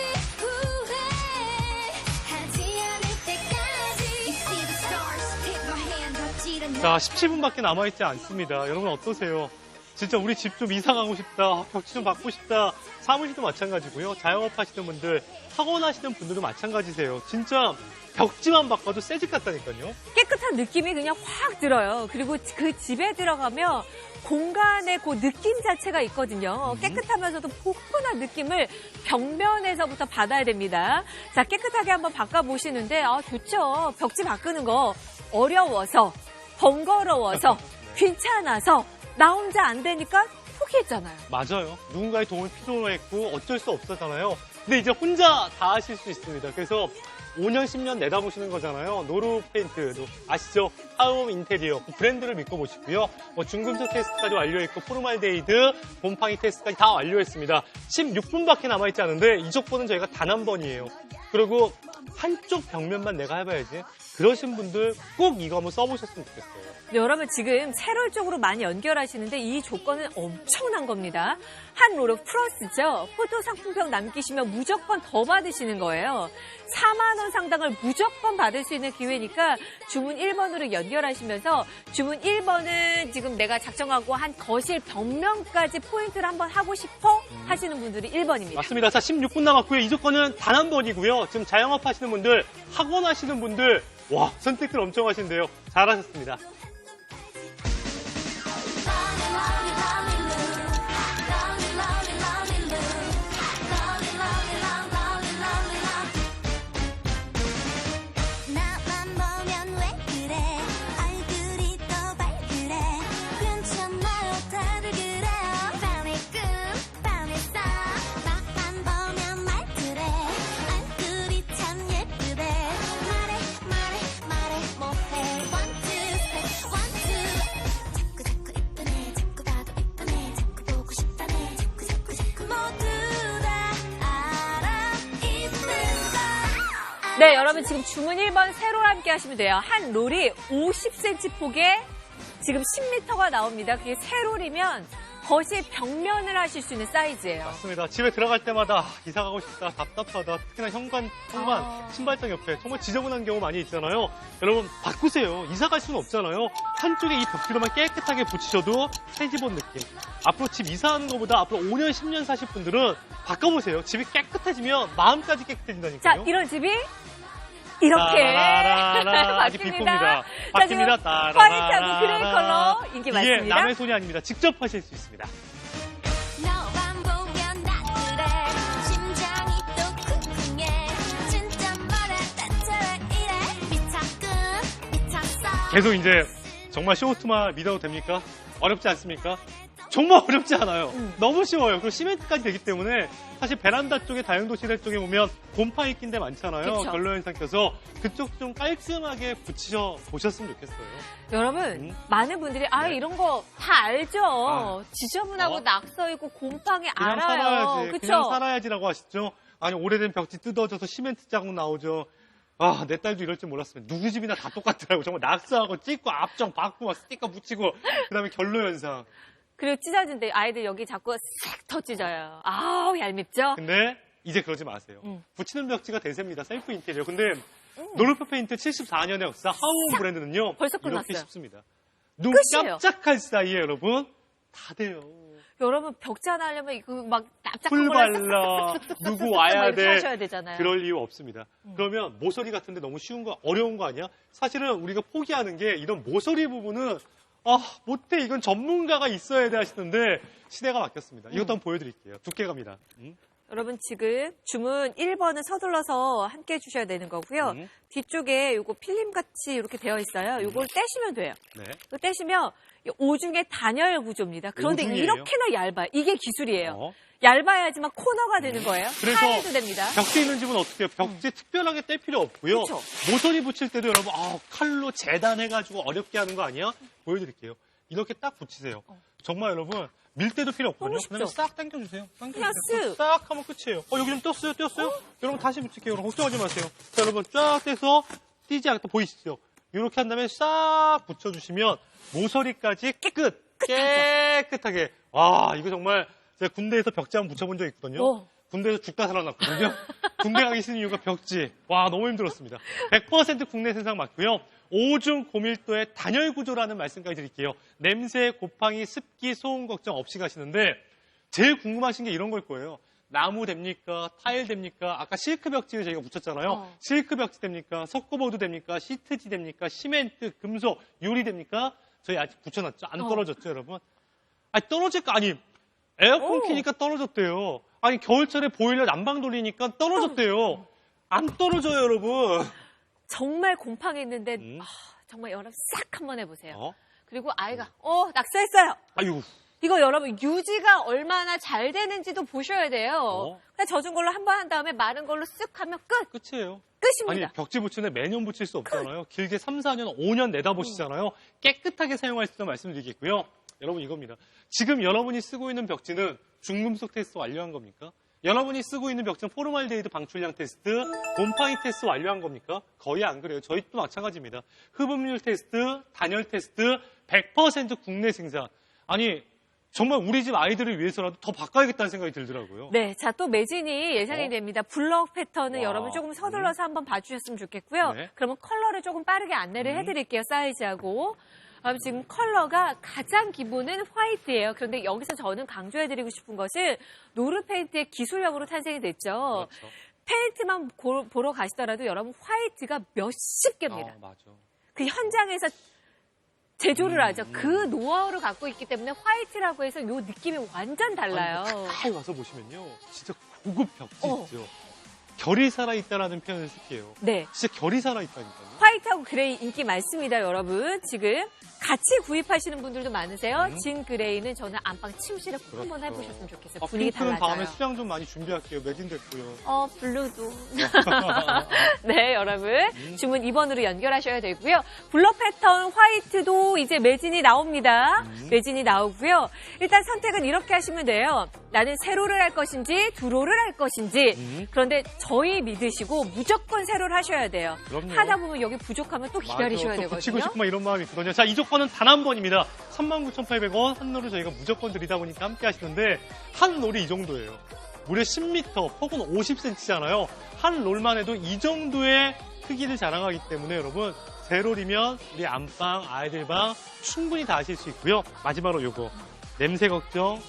Speaker 3: 후회하지 않을 때까지 See the stars hit my hand 닿질 않냐
Speaker 1: 자, 17분밖에 남아있지 않습니다. 여러분 어떠세요? 진짜 우리 집 좀 이사 가고 싶다, 벽지 좀 바꾸고 싶다, 사무실도 마찬가지고요. 자영업 하시는 분들, 학원 하시는 분들도 마찬가지세요. 진짜 벽지만 바꿔도 새집 같다니까요.
Speaker 2: 깨끗한 느낌이 그냥 확 들어요. 그리고 그 집에 들어가면 공간의 그 느낌 자체가 있거든요. 깨끗하면서도 포근한 느낌을 벽면에서부터 받아야 됩니다. 자, 깨끗하게 한번 바꿔보시는데, 좋죠. 벽지 바꾸는 거 어려워서, 번거로워서, 귀찮아서, 나 혼자 안 되니까 포기했잖아요.
Speaker 1: 맞아요. 누군가의 도움이 필요했고 어쩔 수 없었잖아요. 근데 이제 혼자 다 하실 수 있습니다. 그래서 5년, 10년 내다보시는 거잖아요. 노루 페인트 아시죠? 하움 인테리어 그 브랜드를 믿고 보시고요. 중금속 테스트까지 완료했고 포르말데이드, 곰팡이 테스트까지 다 완료했습니다. 16분밖에 남아있지 않은데 이 조건은 저희가 단 한 번이에요. 그리고 한쪽 벽면만 내가 해봐야지. 그러신 분들 꼭 이거 한번 써보셨으면 좋겠어요.
Speaker 2: 여러분 지금 세롤 쪽으로 많이 연결하시는데 이 조건은 엄청난 겁니다. 한 롤업 플러스죠. 포토 상품평 남기시면 무조건 더 받으시는 거예요. 4만 원 상당을 무조건 받을 수 있는 기회니까 주문 1번으로 연결하시면서 주문 1번은 지금 내가 작정하고 한 거실 벽면까지 포인트를 한번 하고 싶어 하시는 분들이 1번입니다.
Speaker 1: 맞습니다. 자, 16분 남았고요. 이 조건은 단 한 번이고요. 지금 자영업 하시는 분들, 학원 하시는 분들, 와, 선택들 엄청 하신대요. 잘하셨습니다.
Speaker 3: 나만 보면 왜 그래 얼굴이 또 밝으래 괜찮아요 다들 그래요 밤의 꿈 밤의 싸 나만 보면 말그래 얼굴이 참 예쁘대 말해 뭐해 one two step one two 자꾸 이쁘네 자꾸 봐도 이쁘네 자꾸 보고 싶다네 자꾸 모두 다 알아 이쁜 거
Speaker 2: 네, 여러분 지금 주문 1번 세롤 함께 하시면 돼요. 한 롤이 50cm 폭에 지금 10m가 나옵니다. 그게 세롤이면 거실 벽면을 하실 수 있는 사이즈예요.
Speaker 1: 맞습니다. 집에 들어갈 때마다 이사 가고 싶다, 답답하다. 특히나 현관, 신발장 옆에 정말 지저분한 경우 많이 있잖아요. 여러분 바꾸세요. 이사 갈 수는 없잖아요. 한쪽에 이 벽지로만 깨끗하게 붙이셔도 새집 온 느낌. 앞으로 집 이사하는 것보다 앞으로 5년, 10년 사실 분들은 바꿔보세요. 집이 깨끗해지면 마음까지
Speaker 2: 자,
Speaker 1: 깨끗해진다니까요.
Speaker 2: 이런 집이 이렇게
Speaker 1: 따라라라라. 아직
Speaker 2: 바뀝니다.
Speaker 1: 비포입니다.
Speaker 2: 자, 지금
Speaker 1: 바뀝니다. 따라라라라.
Speaker 2: 화이트하고 그레이 컬러 인기
Speaker 1: 이게
Speaker 2: 많습니다.
Speaker 1: 남의 손이 아닙니다. 직접 하실 수 있습니다.
Speaker 3: 너만 보면 나 그래 심장이 또 쿵쿵해 진짜 뭐라 대체 왜 이래 미쳤어
Speaker 1: 계속 이제 정말 쇼호트만 믿어도 됩니까? 어렵지 않습니까? 정말 어렵지 않아요. 너무 쉬워요. 그리고 시멘트까지 되기 때문에 사실 베란다 쪽에 다용도실 쪽에 보면 곰팡이 낀 데 많잖아요.
Speaker 2: 그쵸.
Speaker 1: 결로현상 껴서 그쪽 좀 깔끔하게 붙이셔 보셨으면 좋겠어요.
Speaker 2: 여러분, 많은 분들이
Speaker 1: 네.
Speaker 2: 이런 거 다 알죠. 지저분하고
Speaker 1: 어?
Speaker 2: 낙서 있고 곰팡이
Speaker 1: 그냥
Speaker 2: 알아요.
Speaker 1: 살아야지.
Speaker 2: 그쵸?
Speaker 1: 그냥 살아야지라고 하시죠. 아니 오래된 벽지 뜯어져서 시멘트 자국 나오죠. 아, 내 딸도 이럴 줄 몰랐으면 누구 집이나 다 똑같더라고. 정말 낙서하고 찍고 앞정 받고 막 스티커 붙이고 그다음에 결로현상.
Speaker 2: 그리고 찢어진데 아이들 여기 자꾸 싹 더 찢어요. 아우, 얄밉죠?
Speaker 1: 근데 이제 그러지 마세요.
Speaker 2: 음.
Speaker 1: 붙이는 벽지가 대세입니다. 셀프 인테리어. 근데 노르프 페인트 74년의 역사 하우온 브랜드는요.
Speaker 2: 벌써
Speaker 1: 이렇게
Speaker 2: 끝났어요.
Speaker 1: 쉽습니다. 눈
Speaker 2: 끝이에요.
Speaker 1: 깜짝할 사이에 여러분 다 돼요.
Speaker 2: 여러분 벽지 하나 하려면 이거 막 납작한
Speaker 1: 풀
Speaker 2: 걸로
Speaker 1: 발라,
Speaker 2: 싹싹싹싹
Speaker 1: 누구
Speaker 2: 막
Speaker 1: 와야
Speaker 2: 이렇게
Speaker 1: 돼.
Speaker 2: 하셔야 되잖아요.
Speaker 1: 그럴 이유 없습니다. 그러면 모서리 같은데 너무 쉬운 거, 어려운 거 아니야? 사실은 우리가 포기하는 게 이런 모서리 부분은 못해. 이건 전문가가 있어야 돼 하시는데 시대가 바뀌었습니다. 이것도 한번 보여드릴게요. 두께갑니다.
Speaker 2: 여러분 지금 주문 1번은 서둘러서 함께 해주셔야 되는 거고요. 뒤쪽에 요거 필름같이 이렇게 되어 있어요. 요걸 떼시면 돼요.
Speaker 1: 네.
Speaker 2: 이거 떼시면 이 오중의 단열 구조입니다. 그런데
Speaker 1: 오중이에요?
Speaker 2: 이렇게나 얇아요. 이게 기술이에요.
Speaker 1: 어.
Speaker 2: 얇아야지만 코너가 되는 거예요.
Speaker 1: 그래서
Speaker 2: 타일도 됩니다.
Speaker 1: 벽지 있는 집은 어떻게 해요? 벽지 특별하게 뗄 필요 없고요.
Speaker 2: 그쵸.
Speaker 1: 모서리 붙일 때도 여러분 칼로 재단해가지고 어렵게 하는 거 아니야? 보여드릴게요. 이렇게 딱 붙이세요. 정말 여러분 밀 때도 필요 없거든요.
Speaker 2: 너무 쉽죠?
Speaker 1: 그냥 싹 당겨주세요.
Speaker 2: 그냥 쓱.
Speaker 1: 싹 하면 끝이에요. 여기 좀 떴어요? 여러분 다시 붙일게요. 여러분 걱정하지 마세요. 자, 여러분 쫙 떼서 띄지 않게 보이시죠? 이렇게 한 다음에 싹 붙여주시면 모서리까지 깨끗하게. 와, 이거 정말 제가 군대에서 벽지 한번 붙여본 적 있거든요. 군대에서 죽다 살아났거든요. 군대 가기 싫은 이유가 벽지. 와, 너무 힘들었습니다. 100% 국내 생산 맞고요. 오중 고밀도의 단열 구조라는 말씀까지 드릴게요. 냄새, 곰팡이, 습기, 소음 걱정 없이 가시는데 제일 궁금하신 게 이런 걸 거예요. 나무 됩니까? 타일 됩니까? 아까 실크 벽지를 저희가 붙였잖아요. 실크 벽지 됩니까? 석고보드 됩니까? 시트지 됩니까? 시멘트, 금속, 유리 됩니까? 저희 아직 붙여놨죠? 안 떨어졌죠, 여러분? 떨어질 거 아니. 에어컨 키니까 떨어졌대요. 아니 겨울철에 보일러 난방 돌리니까 떨어졌대요. 안 떨어져요, 여러분.
Speaker 2: 정말 곰팡이했는데 정말 여러분 싹 한번 해보세요.
Speaker 1: 어?
Speaker 2: 그리고 아이가 낙서했어요.
Speaker 1: 아유.
Speaker 2: 이거 여러분 유지가 얼마나 잘 되는지도 보셔야 돼요. 그냥 젖은 걸로 한 번 한 다음에 마른 걸로 쓱 하면
Speaker 1: 끝이에요.
Speaker 2: 끝입니다.
Speaker 1: 아니 벽지 붙이는데 매년 붙일 수 없잖아요. 길게 3, 4년, 5년 내다보시잖아요. 깨끗하게 사용할 수 있다는 말씀드리겠고요. 여러분 이겁니다. 지금 여러분이 쓰고 있는 벽지는 중금속 테스트 완료한 겁니까? 여러분이 쓰고 있는 벽지는 포르말데히드 방출량 테스트, 곰팡이 테스트 완료한 겁니까? 거의 안 그래요. 저희도 마찬가지입니다. 흡음률 테스트, 단열 테스트, 100% 국내 생산. 아니 정말 우리 집 아이들을 위해서라도 더 바꿔야겠다는 생각이 들더라고요.
Speaker 2: 네, 자 또 매진이 예상이 됩니다. 블럭 패턴은
Speaker 1: 와.
Speaker 2: 여러분 조금 서둘러서 한번 봐주셨으면 좋겠고요.
Speaker 1: 네.
Speaker 2: 그러면 컬러를 조금 빠르게 안내를 해드릴게요. 사이즈하고. 지금 컬러가 가장 기본은 화이트예요. 그런데 여기서 저는 강조해드리고 싶은 것은 노르 페인트의 기술력으로 탄생이 됐죠.
Speaker 1: 그렇죠.
Speaker 2: 페인트만 보러 가시더라도 여러분 화이트가 몇십 개입니다.
Speaker 1: 맞아.
Speaker 2: 그 현장에서 제조를 하죠. 그 노하우를 갖고 있기 때문에 화이트라고 해서 요 느낌이 완전 달라요.
Speaker 1: 가까이 와서 보시면요. 진짜 고급 벽지 있죠. 결이 살아있다라는 표현을 쓸게요.
Speaker 2: 네.
Speaker 1: 진짜 결이 살아있다니까요.
Speaker 2: 화이트하고 그레이 인기 많습니다, 여러분. 지금 같이 구입하시는 분들도 많으세요. 진 그레이는 저는 안방 침실에 꼭 한번 해보셨으면 좋겠어요. 분위기
Speaker 1: 핑크는
Speaker 2: 달라져요.
Speaker 1: 다음에 수량 좀 많이 준비할게요. 매진됐고요.
Speaker 2: 블루도. 네, 여러분. 주문 2번으로 연결하셔야 되고요. 블럭 패턴 화이트도 이제 매진이 나옵니다. 매진이 나오고요. 일단 선택은 이렇게 하시면 돼요. 나는 세로를 할 것인지 두로를 할 것인지. 그런데 저희 믿으시고 무조건 세로를 하셔야 돼요.
Speaker 1: 그럼요.
Speaker 2: 하다 보면 여기 부족하면 또 기다리셔야
Speaker 1: 맞아, 또 붙이고
Speaker 2: 되거든요.
Speaker 1: 싶으면 이런 마음이 있거든요. 자, 이 조건은 단 한 번입니다. 39,800원 한 롤을 저희가 무조건 드리다 보니까 함께 하시는데 한 롤이 이 정도예요. 무려 10m, 폭은 50cm잖아요. 한 롤만 해도 이 정도의 크기를 자랑하기 때문에 여러분 세롤이면 우리 안방, 아이들 방 충분히 다 하실 수 있고요. 마지막으로 요거 냄새 걱정,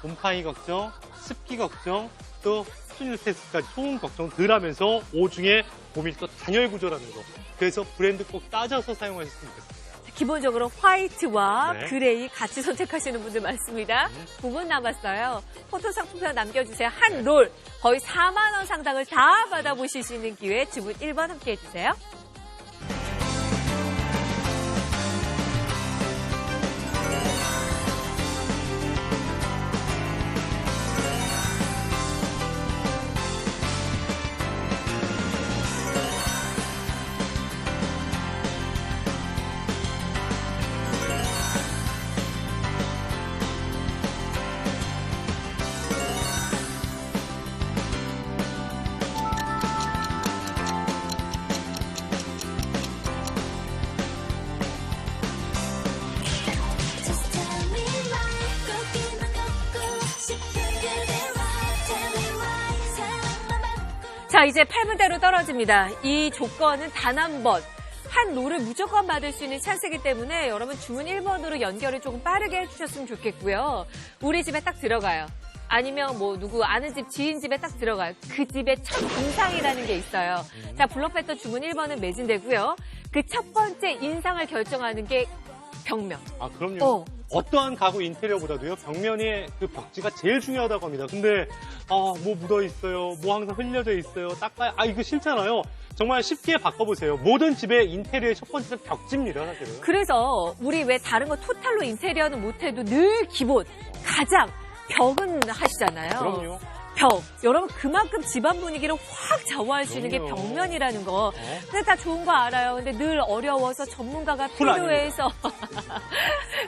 Speaker 1: 곰팡이 걱정, 습기 걱정, 또 수율 테스트까지 소음 걱정 덜 하면서 오중에 고밀도 단열 구조라는 거. 그래서 브랜드 꼭 따져서 사용하셨으면 좋겠습니다.
Speaker 2: 기본적으로 화이트와
Speaker 1: 네.
Speaker 2: 그레이 같이 선택하시는 분들 많습니다. 9분 남았어요. 포토 상품편 남겨주세요. 한 롤 거의 4만 원 상당을 다 받아보실 수 있는 기회 주문 1번 함께 해주세요.
Speaker 3: Just tell me why 걷기만 걷고 싶은 그대 why Tell me why 사랑만 받고
Speaker 2: 자, 이제 8분대로 떨어집니다. 이 조건은 단 한 번. 한 롤을 무조건 받을 수 있는 찬스이기 때문에 여러분 주문 1번으로 연결을 조금 빠르게 해주셨으면 좋겠고요. 우리 집에 딱 들어가요. 아니면 뭐 누구 아는 집 지인 집에 딱 들어가요. 그 집의 첫 인상이라는 게 있어요. 자, 블럭배터 주문 1번은 매진되고요. 그 첫 번째 인상을 결정하는 게 벽면.
Speaker 1: 아, 그럼요. 어떠한 가구 인테리어보다도요, 벽면의 그 벽지가 제일 중요하다고 합니다. 근데, 뭐 묻어 있어요. 뭐 항상 흘려져 있어요. 닦아야, 이거 싫잖아요. 정말 쉽게 바꿔보세요. 모든 집의 인테리어의 첫 번째는 벽지입니다, 사실은.
Speaker 2: 그래서 우리 왜 다른 거 토탈로 인테리어는 못해도 늘 기본, 가장 벽은 하시잖아요.
Speaker 1: 그럼요.
Speaker 2: 벽. 여러분 그만큼 집안 분위기를 확 좌우할 수 있는 게
Speaker 1: 그럼요.
Speaker 2: 벽면이라는 거. 근데 다 좋은 거 알아요. 근데 늘 어려워서 전문가가
Speaker 1: 쿨
Speaker 2: 필요해서.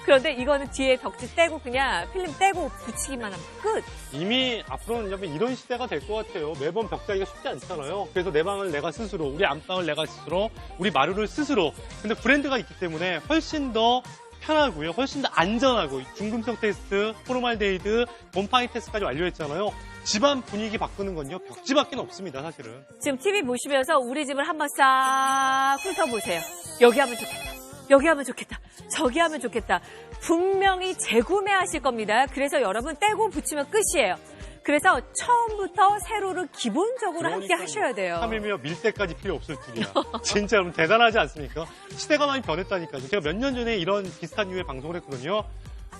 Speaker 2: 그런데 이거는 뒤에 벽지 떼고 그냥 필름 떼고 붙이기만 하면 끝.
Speaker 1: 이미 앞으로는 여러분 이런 시대가 될 것 같아요. 매번 벽자기가 쉽지 않잖아요. 그래서 내 방을 내가 스스로, 우리 안방을 내가 스스로, 우리 마루를 스스로. 근데 브랜드가 있기 때문에 훨씬 더 편하고요. 훨씬 더 안전하고 중금속 테스트, 포르말데히드, 곰팡이 테스트까지 완료했잖아요. 집안 분위기 바꾸는 건요. 벽지밖에 없습니다, 사실은.
Speaker 2: 지금 TV 보시면서 우리 집을 한번 싹 훑어보세요. 여기 하면 좋겠다. 여기 하면 좋겠다. 저기 하면 좋겠다. 분명히 재구매하실 겁니다. 그래서 여러분 떼고 붙이면 끝이에요. 그래서 처음부터 세로를 기본적으로 함께 하셔야 돼요.
Speaker 1: 참이며 밀대까지 필요 없을 줄이야. 진짜 여러분 대단하지 않습니까? 시대가 많이 변했다니까요. 제가 몇 년 전에 이런 비슷한 류의 방송을 했거든요.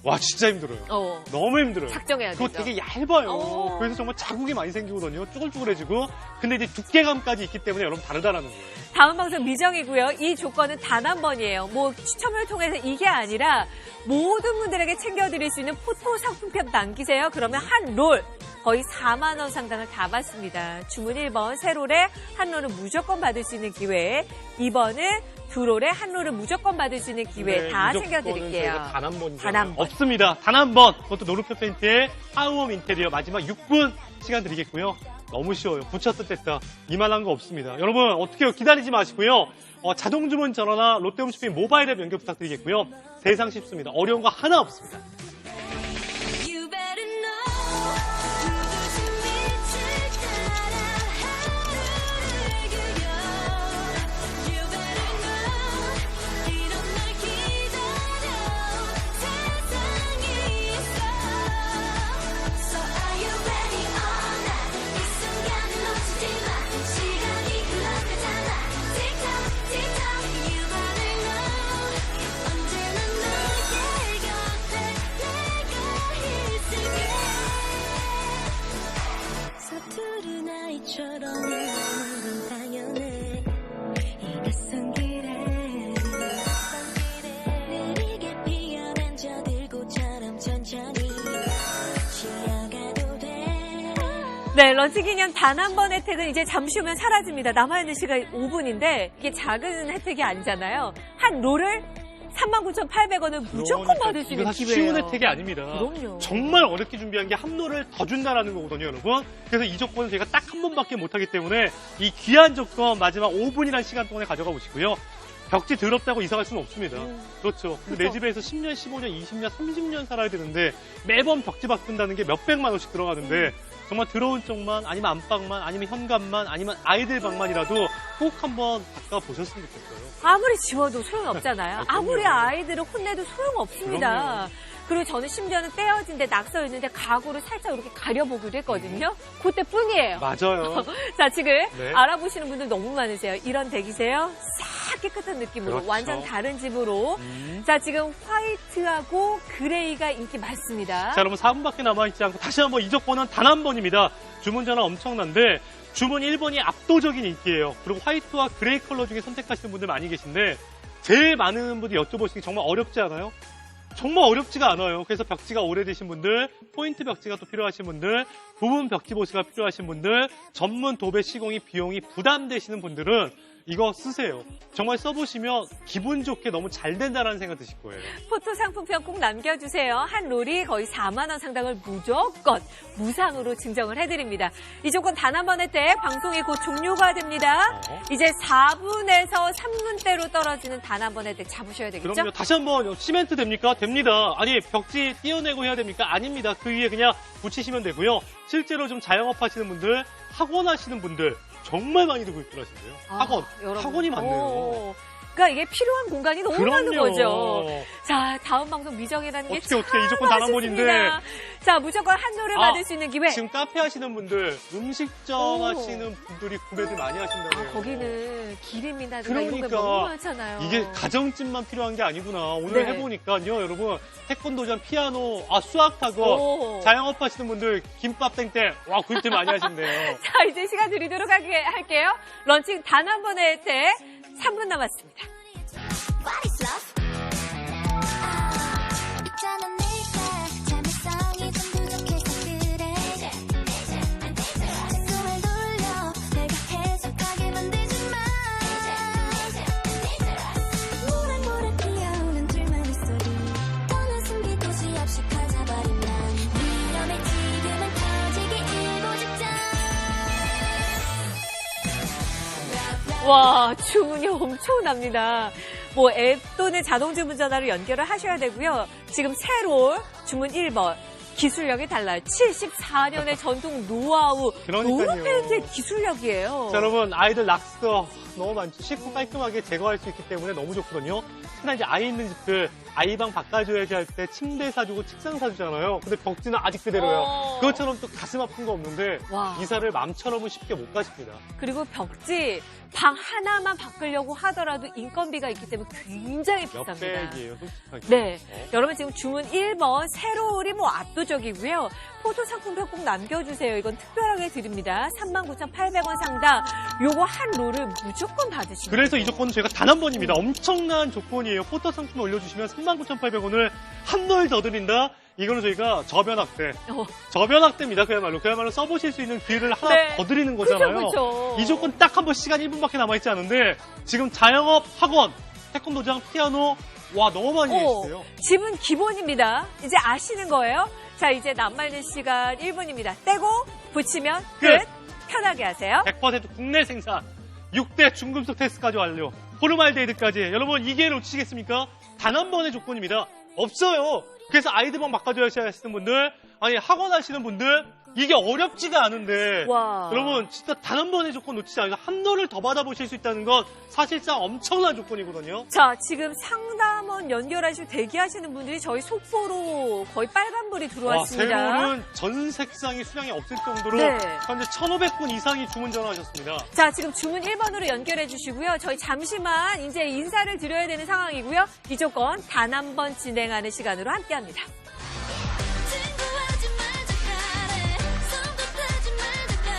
Speaker 1: 와, 진짜 힘들어요.
Speaker 2: 너무
Speaker 1: 힘들어요.
Speaker 2: 작정해야
Speaker 1: 그거
Speaker 2: 되죠.
Speaker 1: 되게 얇아요.
Speaker 2: 어.
Speaker 1: 그래서 정말 자국이 많이 생기거든요. 쭈글쭈글해지고. 근데 이제 두께감까지 있기 때문에 여러분 다르다라는 거예요.
Speaker 2: 다음 방송 미정이고요. 이 조건은 단 한 번이에요. 뭐 추첨을 통해서 이게 아니라 모든 분들에게 챙겨드릴 수 있는 포토 상품편 남기세요. 그러면 한 롤 거의 4만 원 상당을 다 받습니다. 주문 1번 세 롤에 한 롤은 무조건 받을 수 있는 기회. 2번은 두 롤에 한 롤은 무조건 받을 수 있는 기회 다 챙겨드릴게요.
Speaker 1: 단 한 번이죠.
Speaker 2: 단 한 번.
Speaker 1: 없습니다. 단 한 번. 그것도 노루표 페인트의 하우홈 인테리어 마지막 6분 시간 드리겠고요. 너무 쉬워요. 붙였다 뗐다. 이만한 거 없습니다. 여러분 어떻게 해요? 기다리지 마시고요. 자동 주문 전화나 롯데홈쇼핑 모바일 앱 연결 부탁드리겠고요. 세상 쉽습니다. 어려운 거 하나 없습니다.
Speaker 3: You better know 눈부신 빛을 따라 하루를 그려 You better know 이런 날 기다려 세상이 있어 So are you ready or not 이 순간을 놓치지 마 시간이 흘러가잖아 Tick tock tick tock You better know 언제나 너의 곁에 내가 서투른 아이처럼 나오는 건 당연해 이 낯선 길에 느리게 피어난 저들꽃처럼 천천히 쉬어가도 돼
Speaker 2: 네, 런치 기념 단 한 번 혜택은 이제 잠시 후면 사라집니다. 남아있는 시간 5분인데 이게 작은 혜택이 아니잖아요. 한 롤을 39,800원을 무조건 받을 수 있는
Speaker 1: 이거 사실
Speaker 2: 기회예요.
Speaker 1: 쉬운 혜택이 아닙니다.
Speaker 2: 그럼요.
Speaker 1: 정말 어렵게 준비한 게 한 롤을 더 준다라는 거거든요, 여러분. 그래서 이 조건은 저희가 딱 한 번밖에 못하기 때문에 이 귀한 조건 마지막 5분이라는 시간 동안에 가져가 보시고요. 벽지 더럽다고 이사 갈 수는 없습니다. 그렇죠. 근데 내
Speaker 2: 그렇죠.
Speaker 1: 집에서 10년, 15년, 20년, 30년 살아야 되는데 매번 벽지 바꾼다는 게 몇백만 원씩 들어가는데 정말 들어온 쪽만 아니면 안방만 아니면 현관만 아니면 아이들 방만이라도 꼭 한번 바꿔 보셨으면 좋겠어요.
Speaker 2: 아무리 지워도 소용없잖아요.
Speaker 1: 그럼요.
Speaker 2: 아무리 아이들을 혼내도 소용없습니다. 그리고 저는 심지어는 떼어진 데 낙서 있는데 가구를 살짝 이렇게 가려보기도 했거든요. 그때뿐이에요.
Speaker 1: 맞아요.
Speaker 2: 자, 지금
Speaker 1: 네.
Speaker 2: 알아보시는 분들 너무 많으세요. 이런 댁이세요? 싹 깨끗한 느낌으로
Speaker 1: 그렇죠.
Speaker 2: 완전 다른 집으로. 자, 지금 화이트하고 그레이가 인기 많습니다.
Speaker 1: 자, 여러분 4분밖에 남아있지 않고 다시 한번 이 조건은 단 한 번입니다. 주문 전화 엄청난데 주문 1번이 압도적인 인기예요. 그리고 화이트와 그레이 컬러 중에 선택하시는 분들 많이 계신데 제일 많은 분들이 여쭤보시기 정말 어렵지 않아요? 정말 어렵지가 않아요. 그래서 벽지가 오래되신 분들, 포인트 벽지가 또 필요하신 분들, 부분 벽지 보수가 필요하신 분들, 전문 도배 시공이 비용이 부담되시는 분들은 이거 쓰세요. 정말 써보시면 기분 좋게 너무 잘 된다는 생각 드실 거예요.
Speaker 2: 포토 상품편 꼭 남겨주세요. 한 롤이 거의 4만 원 상당을 무조건 무상으로 증정을 해드립니다. 이 조건 단 한 번 혜택 방송이 곧 종료가 됩니다. 이제 4분에서 3분대로 떨어지는 단 한 번 혜택 잡으셔야 되겠죠?
Speaker 1: 그럼요. 다시 한번 시멘트 됩니까? 됩니다. 아니 벽지 띄어내고 해야 됩니까? 아닙니다. 그 위에 그냥 붙이시면 되고요. 실제로 좀 자영업 하시는 분들, 학원 하시는 분들 정말 많이 들고 있더라고요. 학원.
Speaker 2: 여러분.
Speaker 1: 학원이 많네요.
Speaker 2: 오. 보니까 이게 필요한 공간이 너무 많은
Speaker 1: 그럼요.
Speaker 2: 거죠. 자, 다음 방송 미정이라는 게
Speaker 1: 어떻게 이 조건 단 한 번인데.
Speaker 2: 맛있습니다. 자, 무조건 한도를 받을 수 있는 기회.
Speaker 1: 지금 카페 하시는 분들, 음식점
Speaker 2: 오.
Speaker 1: 하시는 분들이 구매들 많이 하신다고요.
Speaker 2: 거기는 기름이나 이런 게
Speaker 1: 그러니까
Speaker 2: 너무 많잖아요.
Speaker 1: 이게 가정집만 필요한 게 아니구나. 오늘
Speaker 2: 네.
Speaker 1: 해보니까요, 여러분. 태권도장, 피아노, 수학 학원,
Speaker 2: 오.
Speaker 1: 자영업 하시는 분들, 김밥 땡땡, 와, 구입들 많이 하신대요.
Speaker 2: 자, 이제 시간 드리도록 할게요. 런칭 단 한 번의 혜택 3분 남았습니다.
Speaker 3: What is love? 있잖아 네가 참을성이 좀 부족해서 그래 숨을 돌려 내가 해석하게 만들지 마 모락모락 피어오른 둘만의 소리 떠나 숨기고 시없이 가져버린 난 위험해 지금은 터지기 일보 직전
Speaker 2: 와, 주문이 엄청납니다. 뭐 앱 또는 자동 주문 전화로 연결을 하셔야 되고요. 지금 새로 주문 1번. 기술력이 달라요. 74년의 전통 노하우.
Speaker 1: 그러니까요.
Speaker 2: 노르펜트의 기술력이에요.
Speaker 1: 자, 여러분, 아이들 락스터 너무 많죠. 쉽고 깔끔하게 제거할 수 있기 때문에 너무 좋거든요. 특히나 이제 아이 있는 집들, 아이방 바꿔줘야지 할 때 침대 사주고 책상 사주잖아요. 근데 벽지는 아직 그대로예요. 그것처럼 또 가슴 아픈 거 없는데
Speaker 2: 와.
Speaker 1: 이사를 맘처럼은 쉽게 못 가십니다.
Speaker 2: 그리고 벽지 방 하나만 바꾸려고 하더라도 인건비가 있기 때문에 굉장히
Speaker 1: 몇
Speaker 2: 비쌉니다.
Speaker 1: 백이에요, 솔직하게.
Speaker 2: 네. 여러분 지금 주문 1번 세로울이 뭐 압도적이고요. 포토 상품표 꼭 남겨주세요. 이건 특별하게 드립니다. 39,800원 상당. 요거 한 롤을 무조건 받으시면
Speaker 1: 그래서
Speaker 2: 돼요.
Speaker 1: 이 조건은 저희가 단 한 번입니다. 엄청난 조건이에요. 포토 상품 올려주시면 39,800원을 한 널 더 드린다. 이거는 저희가 저변학대. 저변학대입니다. 그야말로 써보실 수 있는 기회를 하나
Speaker 2: 네.
Speaker 1: 더 드리는 거잖아요.
Speaker 2: 그쵸.
Speaker 1: 이 조건 딱 한 번 시간 1분밖에 남아있지 않은데 지금 자영업 학원, 태권도장, 피아노 와 너무 많이 해주세요.
Speaker 2: 집은 기본입니다. 이제 아시는 거예요. 자, 이제 남아있는 시간 1분입니다. 떼고 붙이면 끝.
Speaker 1: 끝.
Speaker 2: 편하게 하세요.
Speaker 1: 100% 국내 생산, 6대 중금속 테스트까지 완료, 포르말데이드까지. 여러분 이 기회 놓치시겠습니까? 단 한 번의 조건입니다. 없어요. 그래서 아이들만 바꿔줘야 하시는 분들, 아니 학원 하시는 분들, 이게 어렵지가 않은데
Speaker 2: 와.
Speaker 1: 여러분 진짜 단 한 번의 조건 놓치지 않아요. 한 널을 더 받아보실 수 있다는 건 사실상 엄청난 조건이거든요.
Speaker 2: 자, 지금 상담원 연결하시고 대기하시는 분들이 저희 속보로 거의 빨간불이 들어왔습니다.
Speaker 1: 새로는 전 색상이 수량이 없을 정도로
Speaker 2: 네.
Speaker 1: 현재 1,500분 이상이 주문 전화하셨습니다.
Speaker 2: 자, 지금 주문 1번으로 연결해 주시고요. 저희 잠시만 이제 인사를 드려야 되는 상황이고요. 이 조건 단 한 번 진행하는 시간으로 함께합니다.
Speaker 3: 친구하지 말자 그래 손도 타지 말자 그래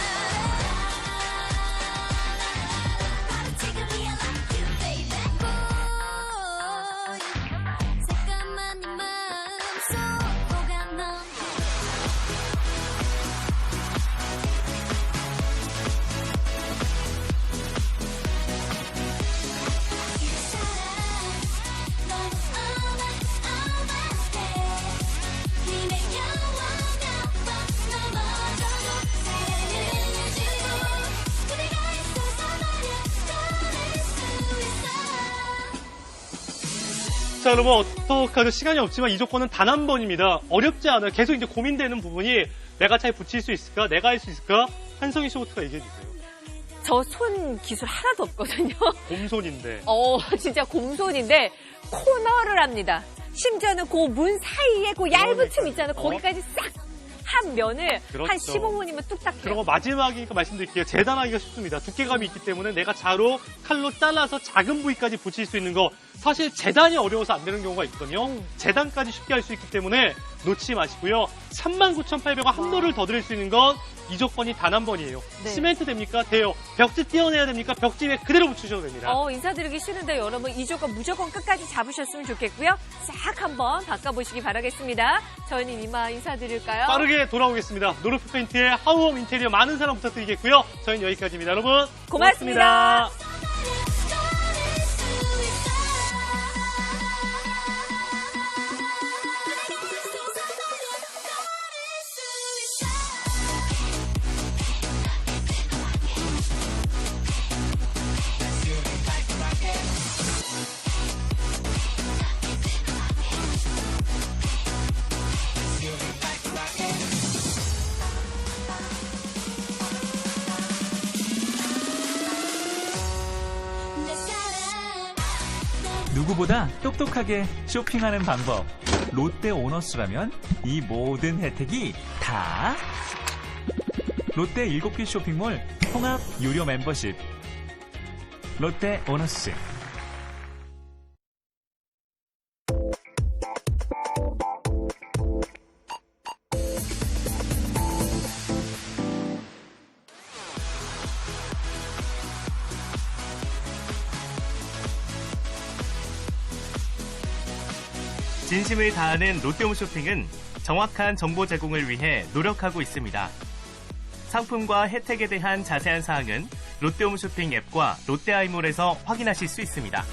Speaker 3: 바로 지금이야 like you baby boy 새까만 네 마음속 뭐가 넌
Speaker 1: 자, 여러분 어떡하죠? 시간이 없지만 이 조건은 단 한 번입니다. 어렵지 않아요. 계속 이제 고민되는 부분이 내가 잘 붙일 수 있을까? 내가 할 수 있을까? 한성희 쇼호트가 얘기해 주세요.
Speaker 2: 저 손 기술 하나도 없거든요.
Speaker 1: 곰손인데.
Speaker 2: 진짜 곰손인데 코너를 합니다. 심지어는 그 문 사이에 그 얇은 틈 있잖아요. 거기까지 싹 한 면을
Speaker 1: 그렇죠.
Speaker 2: 한 15분이면 뚝딱
Speaker 1: 그런
Speaker 2: 해요.
Speaker 1: 거 마지막이니까 말씀드릴게요. 재단하기가 쉽습니다. 두께감이 있기 때문에 내가 자로 칼로 잘라서 작은 부위까지 붙일 수 있는 거 사실 재단이 어려워서 안 되는 경우가 있거든요. 재단까지 쉽게 할 수 있기 때문에 놓치지 마시고요. 39,800원 한 널을 더 드릴 수 있는 건 이 조건이 단 한 번이에요.
Speaker 2: 네.
Speaker 1: 시멘트 됩니까? 돼요. 벽지 띄어내야 됩니까? 벽지 위에 그대로 붙이셔도 됩니다.
Speaker 2: 인사드리기 싫은데 여러분 이 조건 무조건 끝까지 잡으셨으면 좋겠고요. 싹 한번 바꿔보시기 바라겠습니다. 저희는 이만 인사드릴까요?
Speaker 1: 빠르게 돌아오겠습니다. 노르프 페인트의 하우홈 인테리어 많은 사랑 부탁드리겠고요. 저희는 여기까지입니다. 여러분
Speaker 2: 고맙습니다.
Speaker 4: 누구보다 똑똑하게 쇼핑하는 방법. 롯데 오너스라면 이 모든 혜택이 다 롯데 7개 쇼핑몰 통합 유료 멤버십. 롯데 오너스.
Speaker 5: 진심을 다하는 롯데홈쇼핑은 정확한 정보 제공을 위해 노력하고 있습니다. 상품과 혜택에 대한 자세한 사항은 롯데홈쇼핑 앱과 롯데아이몰에서 확인하실 수 있습니다.